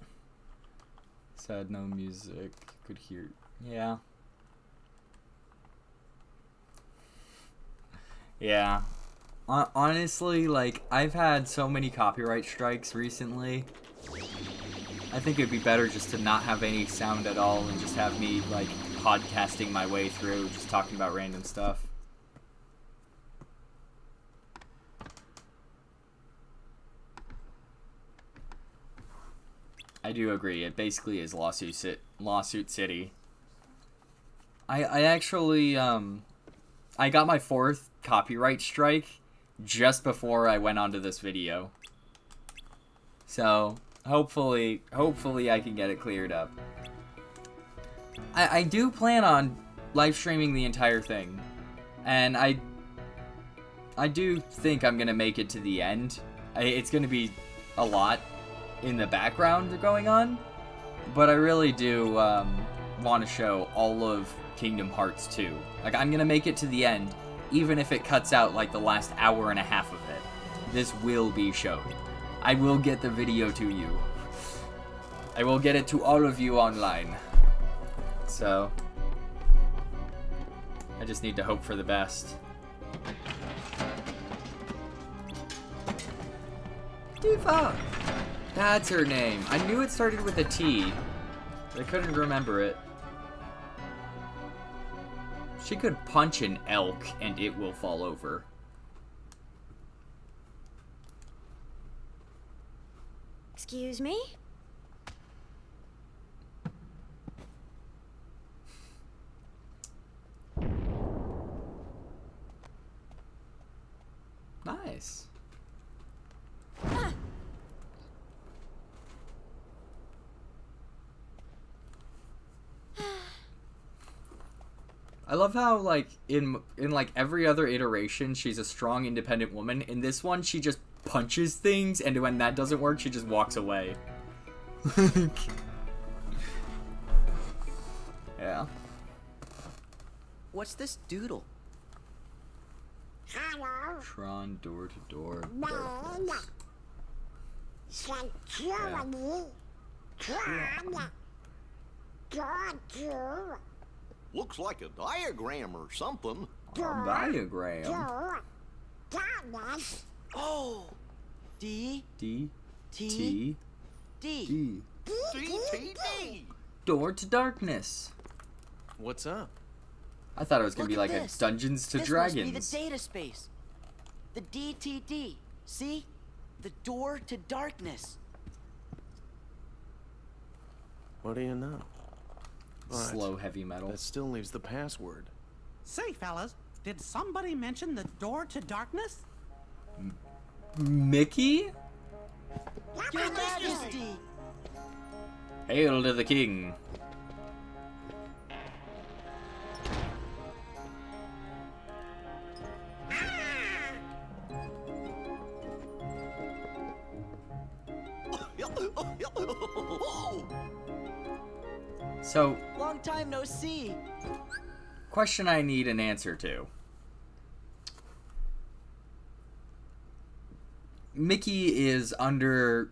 Sad no music. Could hear. Yeah. Yeah. Honestly, like, I've had so many copyright strikes recently. I think it'd be better just to not have any sound at all and just have me, like, podcasting my way through, just talking about random stuff. I do agree. It basically is Lawsuit City. I actually, I got my 4th copyright strike just before I went onto this video. So, hopefully I can get it cleared up. I do plan on live streaming the entire thing. And I do think I'm gonna make it to the end. It's gonna be a lot in the background going on, but I really do want to show all of Kingdom Hearts 2. Like, I'm gonna make it to the end, even if it cuts out like the last hour and a half of it. This will be shown. I will get the video to you. I will get it to all of you online. So, I just need to hope for the best. Tifa! That's her name. I knew it started with a T, but I couldn't remember it. She could punch an elk and it will fall over. Excuse me? Nice. I love how, like, in like every other iteration, she's a strong, independent woman. In this one, she just punches things, and when that doesn't work, she just walks away. Yeah. What's this doodle? Hello. Tron door to door. Looks like a diagram or something. Diagram. Oh! D. D. T. D. D. DTD. Door to darkness. What's up? I thought it was gonna Look be at like this. a Dungeons to This Dragons. must be the data space. The DTD. See? The door to darkness. What do you know? But Slow heavy metal. that still leaves the password. Say, fellas, did somebody mention the door to darkness? Mickey? Your Majesty! Hail to the king. So, Long time no see. question I need an answer to. Mickey is under,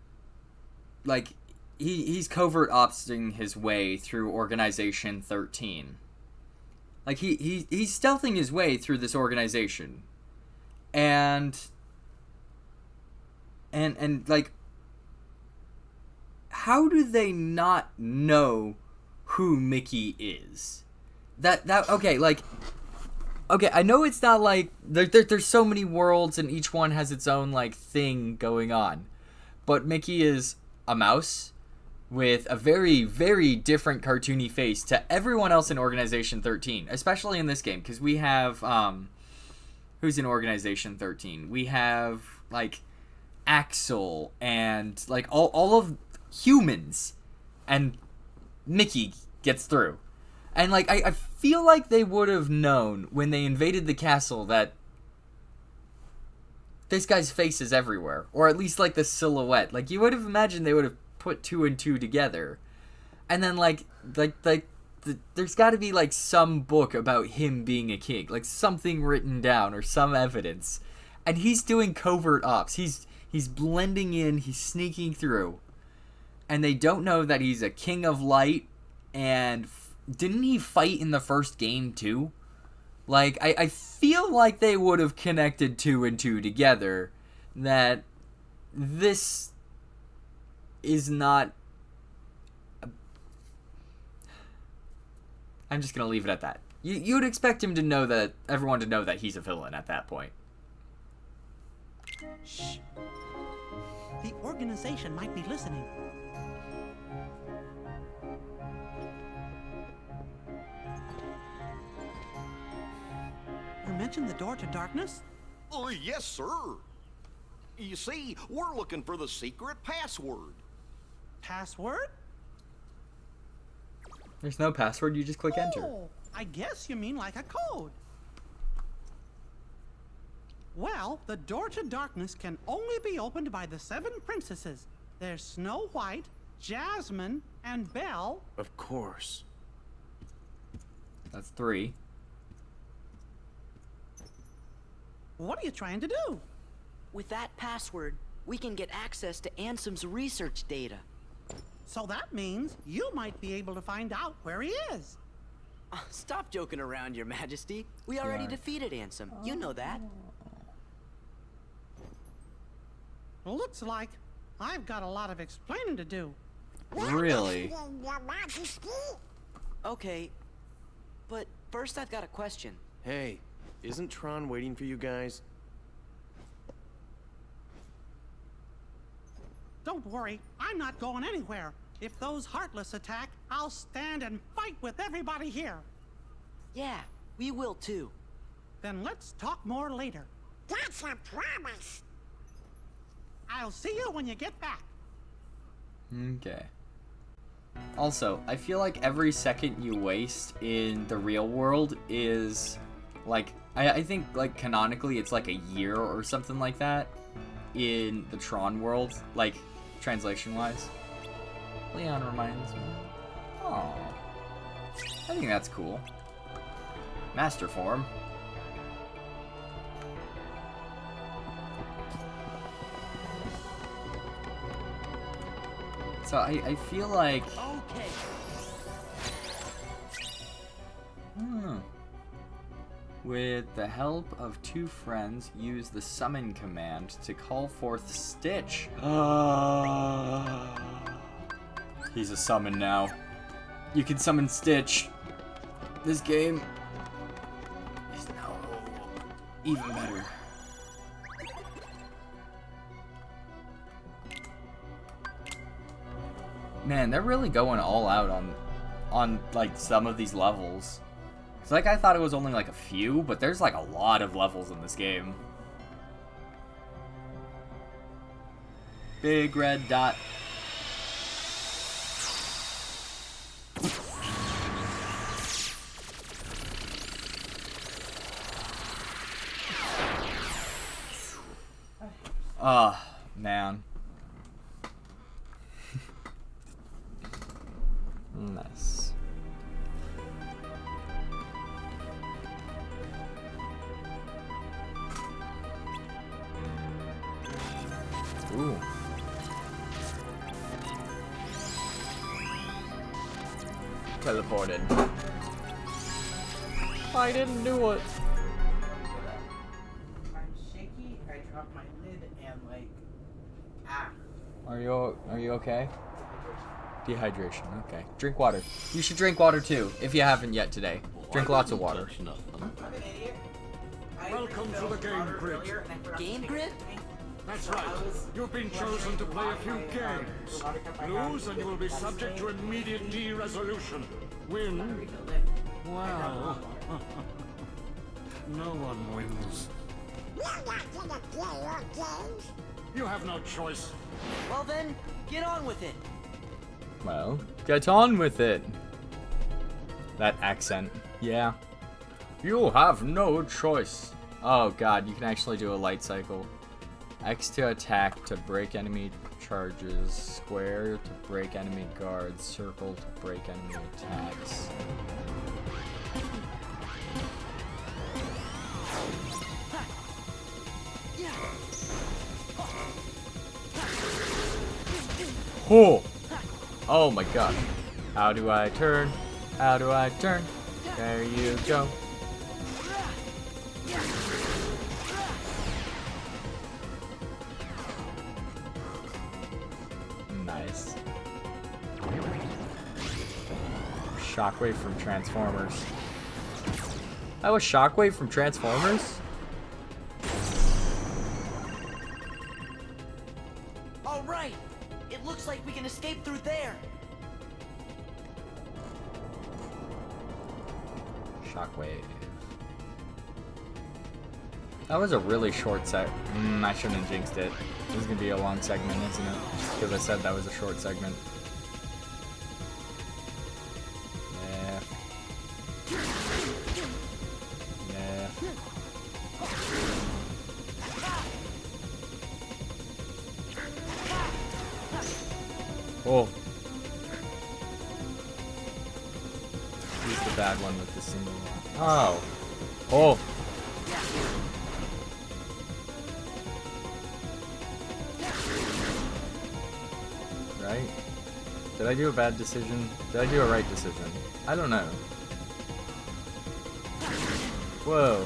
like, he's covert opsing his way through Organization 13. Like, he's stealthing his way through this organization. And like, how do they not know who Mickey is? Okay, like, okay, I know it's not like, there's so many worlds and each one has its own, like, thing going on. But Mickey is a mouse with a very, very different cartoony face to everyone else in Organization 13, especially in this game, because we have, who's in Organization 13? We have, like, Axel and, like, all of humans, and Mickey gets through. And, like, I feel like they would have known when they invaded the castle that this guy's face is everywhere, or at least, like, the silhouette. Like, you would have imagined they would have put 2 and 2 together. And then, there's got to be, like, some book about him being a king, like something written down or some evidence. And he's doing covert ops. He's blending in, he's sneaking through. And they don't know that he's a king of light. And didn't he fight in the first game too? Like, I feel like they would have connected 2 and 2 together, that this is not... I'm just gonna leave it at that. You would expect him to know that, everyone to know that he's a villain at that point. Shh. The organization might be listening. You mentioned the door to darkness? Oh, yes, sir. You see, we're looking for the secret password. Password? There's no password, you just click enter. Oh, I guess you mean like a code. Well, the door to darkness can only be opened by the 7 princesses. There's Snow White, Jasmine, and Belle. Of course. That's 3. What are you trying to do? With that password, we can get access to Ansem's research data. So that means you might be able to find out where he is. Stop joking around, Your Majesty. We already defeated Ansem. You know that. Looks like I've got a lot of explaining to do. Really? Okay, but first I've got a question. Hey, isn't Tron waiting for you guys? Don't worry, I'm not going anywhere. If those Heartless attack, I'll stand and fight with everybody here. Yeah, we will too. Then let's talk more later. That's a promise. I'll see you when you get back. Okay. Also, I feel like every second you waste in the real world is, like, I think, like, canonically it's like a year or something like that in the Tron world, like, translation-wise. Leon reminds me. Aww. I think that's cool. Master form. So I feel like... Okay. With the help of 2 friends, use the summon command to call forth Stitch. He's a summon now. You can summon Stitch. This game is now even better. Man, they're really going all out on like some of these levels. It's like I thought it was only like a few, but there's like a lot of levels in this game. Big red dot. Man. Nice. Ooh. Teleported. I didn't do it. I'm shaky. I dropped my lid and Are you okay? Dehydration. Okay. Drink water. You should drink water too, if you haven't yet today. Drink lots of water. Welcome to the game grid. Game grid? That's right. You've been chosen to play a few games. Lose and you will be subject to immediate de-resolution. Win? Well, no one wins. You have no choice. Well then, get on with it. Well, get on with it. That accent. Yeah. You have no choice. Oh god, you can actually do a light cycle. X to attack to break enemy charges. Square to break enemy guards. Circle to break enemy attacks. Oh! Oh my god. How do I turn? How do I turn? There you go. Nice. Shockwave from Transformers. That was Shockwave from Transformers? All right. It looks like we can escape through there. Shockwave. That was a really short set. I shouldn't have jinxed it. This is gonna be a long segment, isn't it? Because I said that was a short segment. Yeah. Yeah. Oh. He's the bad one with the single one. Oh. Oh. Right? Did I do a bad decision? Did I do a right decision? I don't know. Whoa.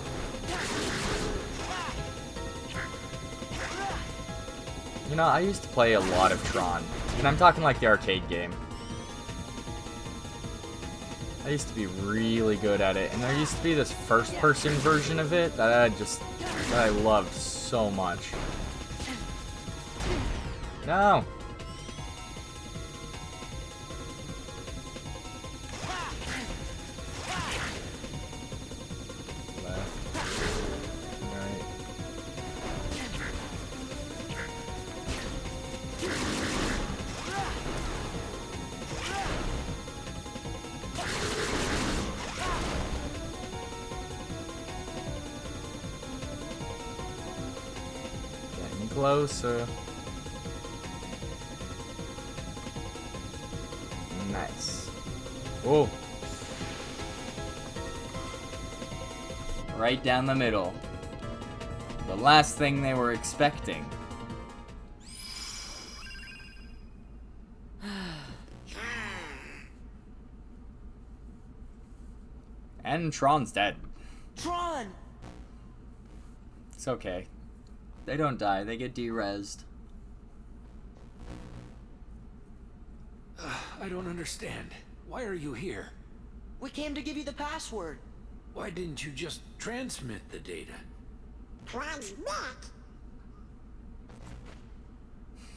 You know, I used to play a lot of Tron. And I'm talking like the arcade game. I used to be really good at it. And there used to be this first-person version of it that I loved so much. No! Closer. Nice. Oh. Right down the middle. The last thing they were expecting. And Tron's dead. Tron! It's okay. They don't die, they get de-rezzed. I don't understand. Why are you here? We came to give you the password. Why didn't you just transmit the data? Transmit?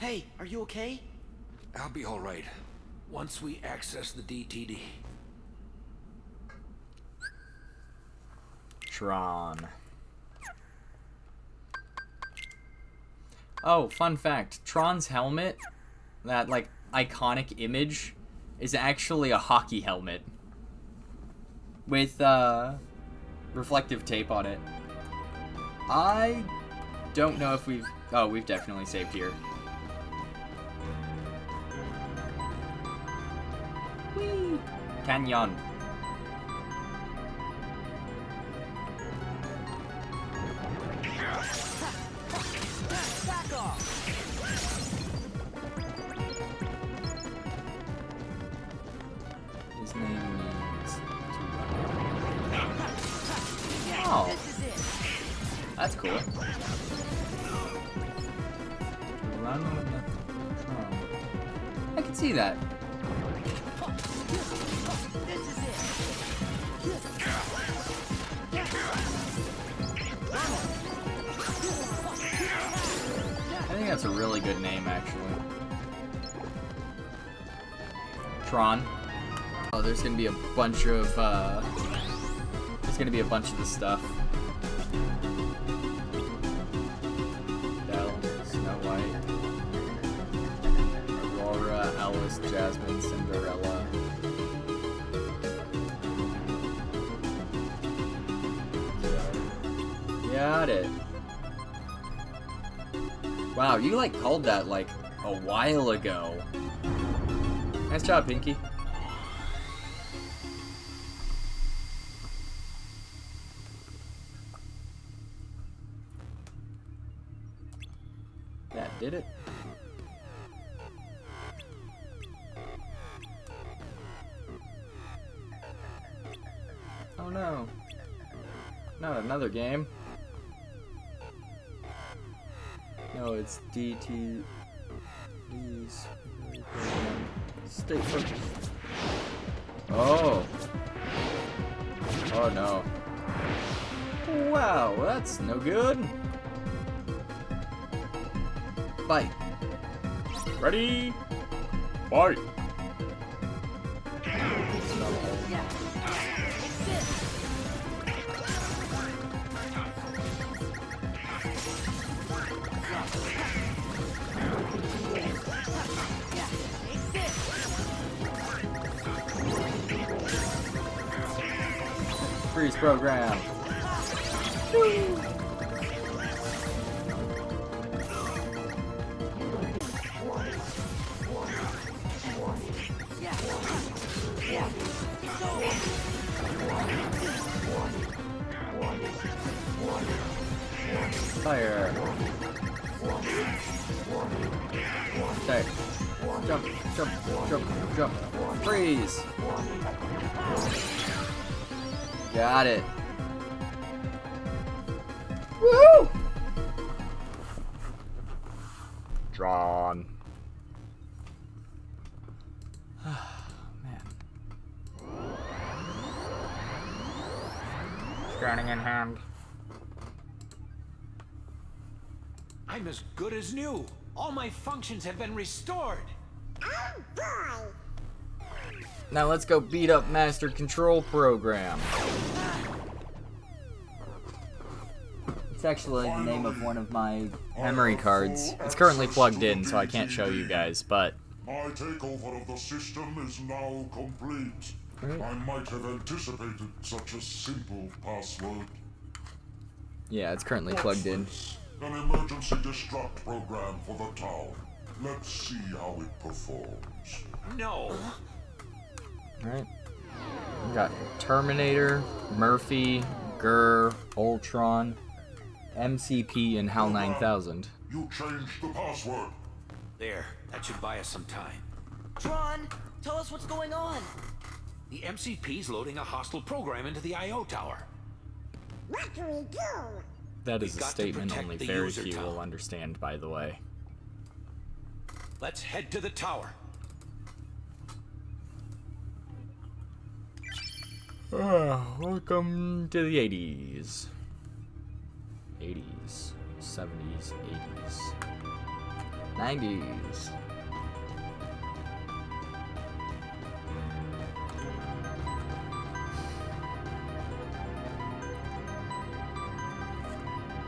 Hey, are you okay? I'll be all right once we access the DTD. Tron. Oh, fun fact. Tron's helmet, that, like, iconic image, is actually a hockey helmet. With, reflective tape on it. I don't know if we've... Oh, we've definitely saved here. Whee! Canyon. Back off! Oh. That's cool. Run with nothing. I can see that. I think that's a really good name, actually. Tron. Oh, there's gonna be a bunch of, this stuff. Belle, Snow White, Aurora, Alice, Jasmine, Cinderella. Got it. Wow, you like called that like a while ago. Nice job, Pinky. That did it. Oh no. Not another game. No, it's DT. Please. Stay focused. Oh. Oh no. Wow, that's no good. Fight. Ready? Fight. Freeze program. Woo. Fire. Stay. Jump, jump, jump, jump. Freeze. Got it. Woo! Drawn. Man. Scanning in hand. I'm as good as new. All my functions have been restored. Oh boy! Now let's go beat up Master Control Program. It's actually the name of one of my memory cards. It's currently plugged in, so I can't show you guys, but... My takeover of the system is now complete. I might have anticipated such a simple password. Yeah, it's currently plugged in. An emergency destruct program for the town. Let's see how it performs. No. Alright. We got Terminator, Murphy, Gurr, Ultron, MCP, and HAL 9000. You changed the password. There, that should buy us some time. Tron, tell us what's going on. The MCP's loading a hostile program into the I.O. tower. What do we do? That is We've a got to statement protect only the very user few town. will understand, by the way. Let's head to the tower. Welcome to the 80s. 80s, 70s, 80s, 90s.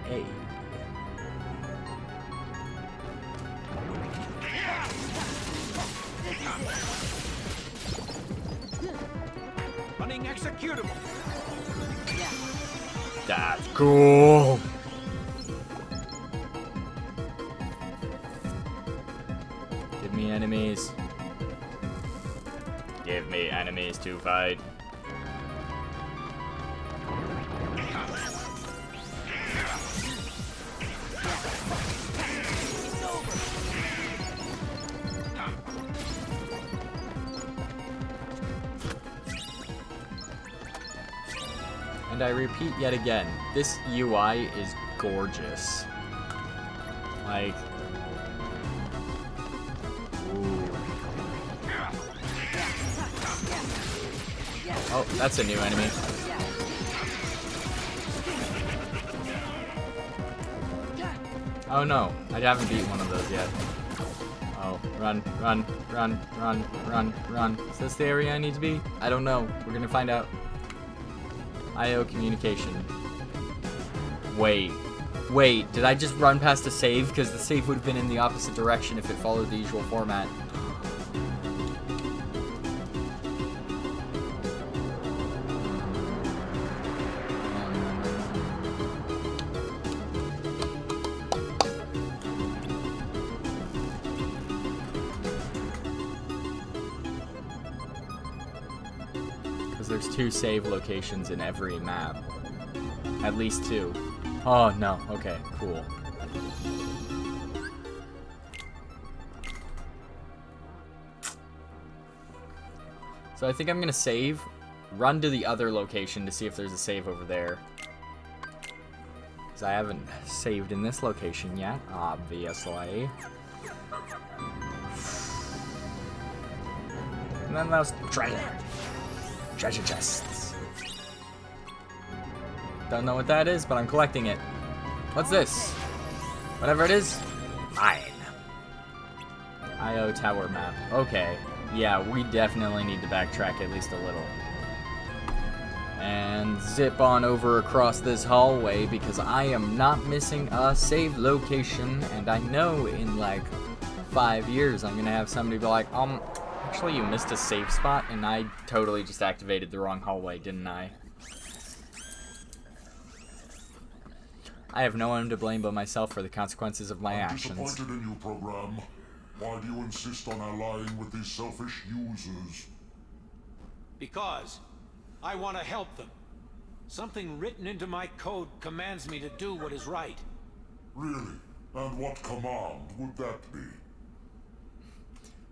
Hey. Running executable. That's cool. Give me enemies. Give me enemies to fight. And And I repeat yet again, this UI is gorgeous. Like, ooh. Oh, that's a new enemy. Oh no, I haven't beaten one of those yet. Oh, run, run, run, run, run, run. Is this the area I need to be? I don't know. We're gonna find out. IO communication. Wait, did I just run past a save? Because the save would have been in the opposite direction if it followed the usual format. There's 2 save locations in every map. At least 2. Oh, no. Okay, cool. So I think I'm gonna save, run to the other location to see if there's a save over there. Because I haven't saved in this location yet, obviously. And then those treasure chests. Don't know what that is, but I'm collecting it. What's this? Whatever it is, mine. IO tower map. Okay. Yeah, we definitely need to backtrack at least a little. And zip on over across this hallway because I am not missing a save location, and I know in like 5 years I'm gonna have somebody be like, actually, you missed a save spot, and I totally just activated the wrong hallway, didn't I? I have no one to blame but myself for the consequences of my actions. I'm disappointed in you, program. Why do you insist on allying with these selfish users? Because I want to help them. Something written into my code commands me to do what is right. Really? And what command would that be?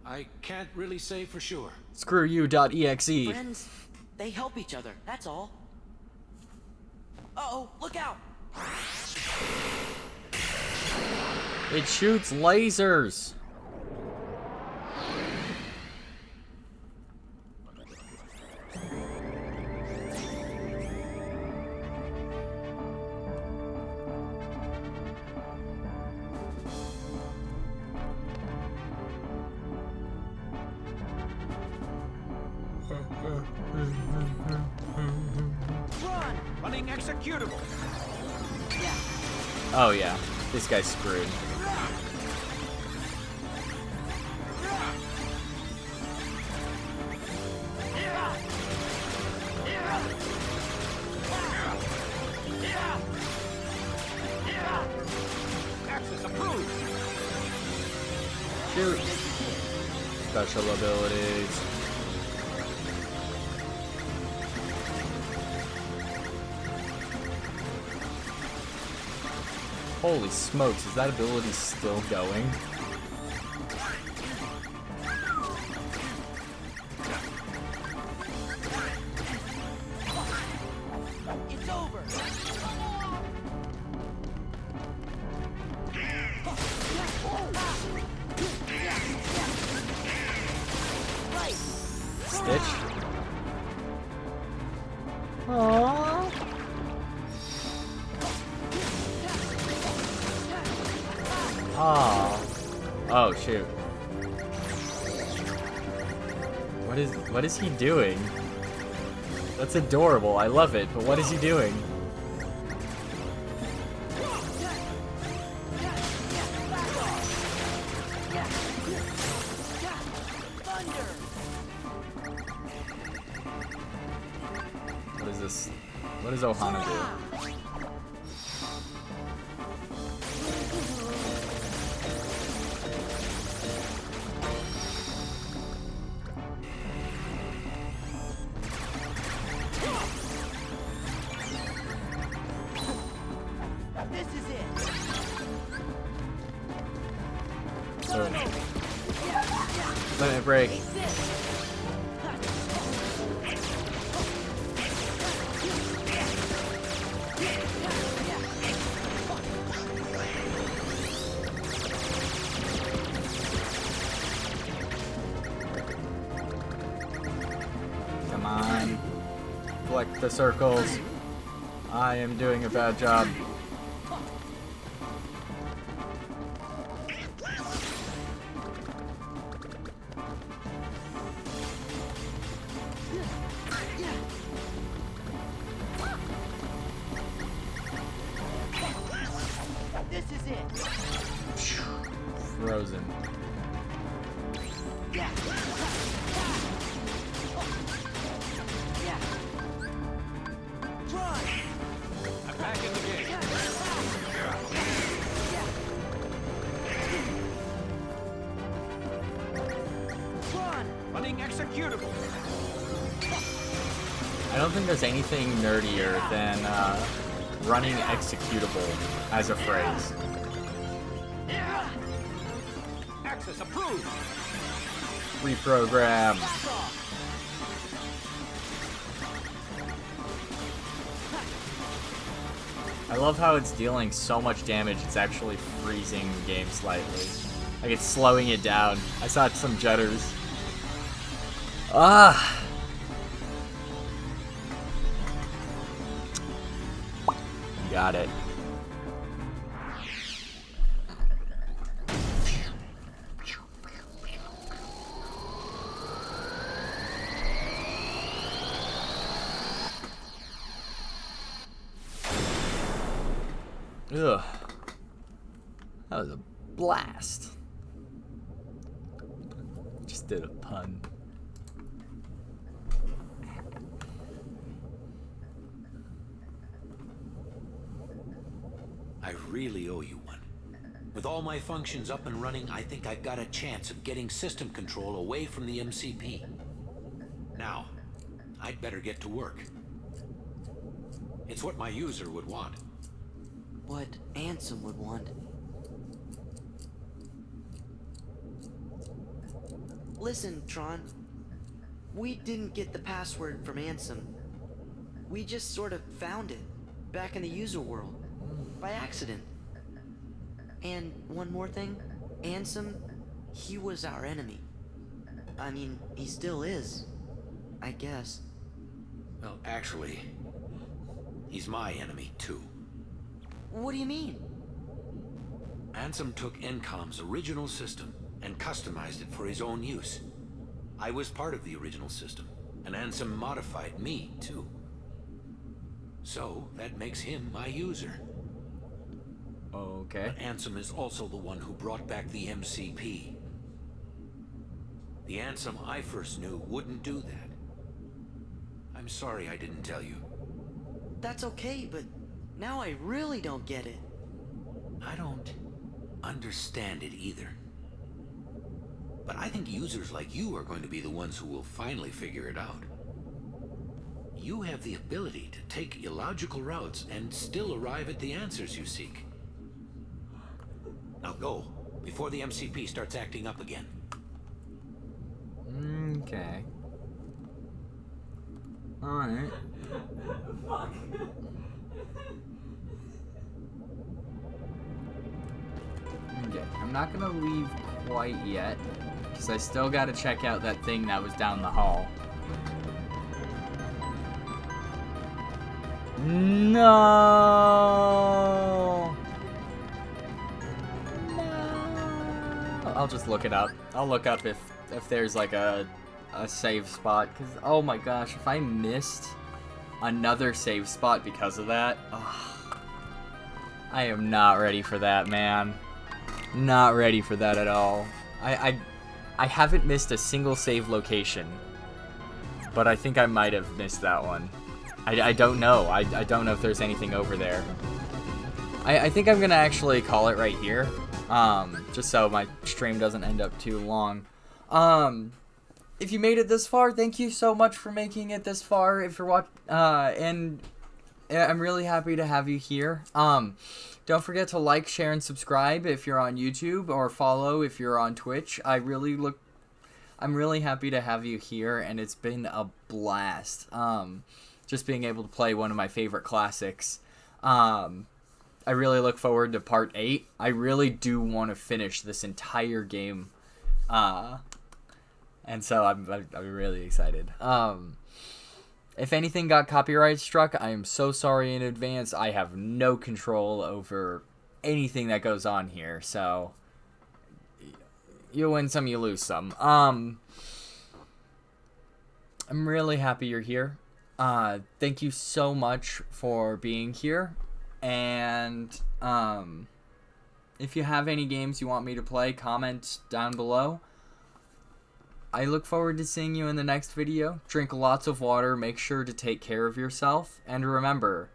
I can't really say for sure. Screw you.exe. Friends, they help each other, that's all. Uh-oh, look out! It shoots lasers. Running executable. Oh yeah, this guy's screwed. Access approved. Shoot. Special abilities. Holy smokes, is that ability still going? It's over! Stitch? Aww. Oh. Oh shoot. What is he doing? That's adorable. I love it, but what is he doing? What is this? What does Ohana do? Let it break. the circles. I am doing a bad job. This is it. Frozen. Yeah. I'm back in the game. Running executable. I don't think there's anything nerdier than running executable as a phrase. Access approved. Reprogram. I love how it's dealing so much damage, it's actually freezing the game slightly. Like, it's slowing it down. I saw some judders. Ah! Got it. Ugh. That was a blast. Just did a pun. I really owe you one. With all my functions up and running, I think I've got a chance of getting system control away from the MCP. Now, I'd better get to work. It's what my user would want. What Ansem would want. Listen, Tron. We didn't get the password from Ansem. We just sort of found it, back in the user world, by accident. And one more thing, Ansem, he was our enemy. I mean, he still is, I guess. Well, actually, he's my enemy, too. What do you mean? Ansem took Encom's original system and customized it for his own use. I was part of the original system, and Ansem modified me, too. So, that makes him my user. Okay. But Ansem is also the one who brought back the MCP. The Ansem I first knew wouldn't do that. I'm sorry I didn't tell you. That's okay, but now I really don't get it. I don't understand it either. But I think users like you are going to be the ones who will finally figure it out. You have the ability to take illogical routes and still arrive at the answers you seek. Now go, before the MCP starts acting up again. Okay. Alright. Okay, I'm not gonna leave quite yet, because I still gotta check out that thing that was down the hall. No! I'll just look it up. I'll look up if there's like a save spot, because oh my gosh, if I missed another save spot because of that, I am not ready for that, man. Not ready for that at all. I haven't missed a single save location, but I think I might have missed that one. I don't know. I don't know if there's anything over there. I think I'm gonna actually call it right here, just so my stream doesn't end up too long. If you made it this far, thank you so much for making it this far. If you're and I'm really happy to have you here. Don't forget to like, share, and subscribe if you're on YouTube, or follow if you're on Twitch. I'm really happy to have you here, and it's been a blast. Just being able to play one of my favorite classics. I really look forward to part 8. I really do want to finish this entire game. And so I'm really excited. If anything got copyright struck, I am so sorry in advance. I have no control over anything that goes on here, so you win some, you lose some. I'm really happy you're here. Thank you so much for being here. And if you have any games you want me to play, comment down below. I look forward to seeing you in the next video. Drink lots of water, make sure to take care of yourself, and remember,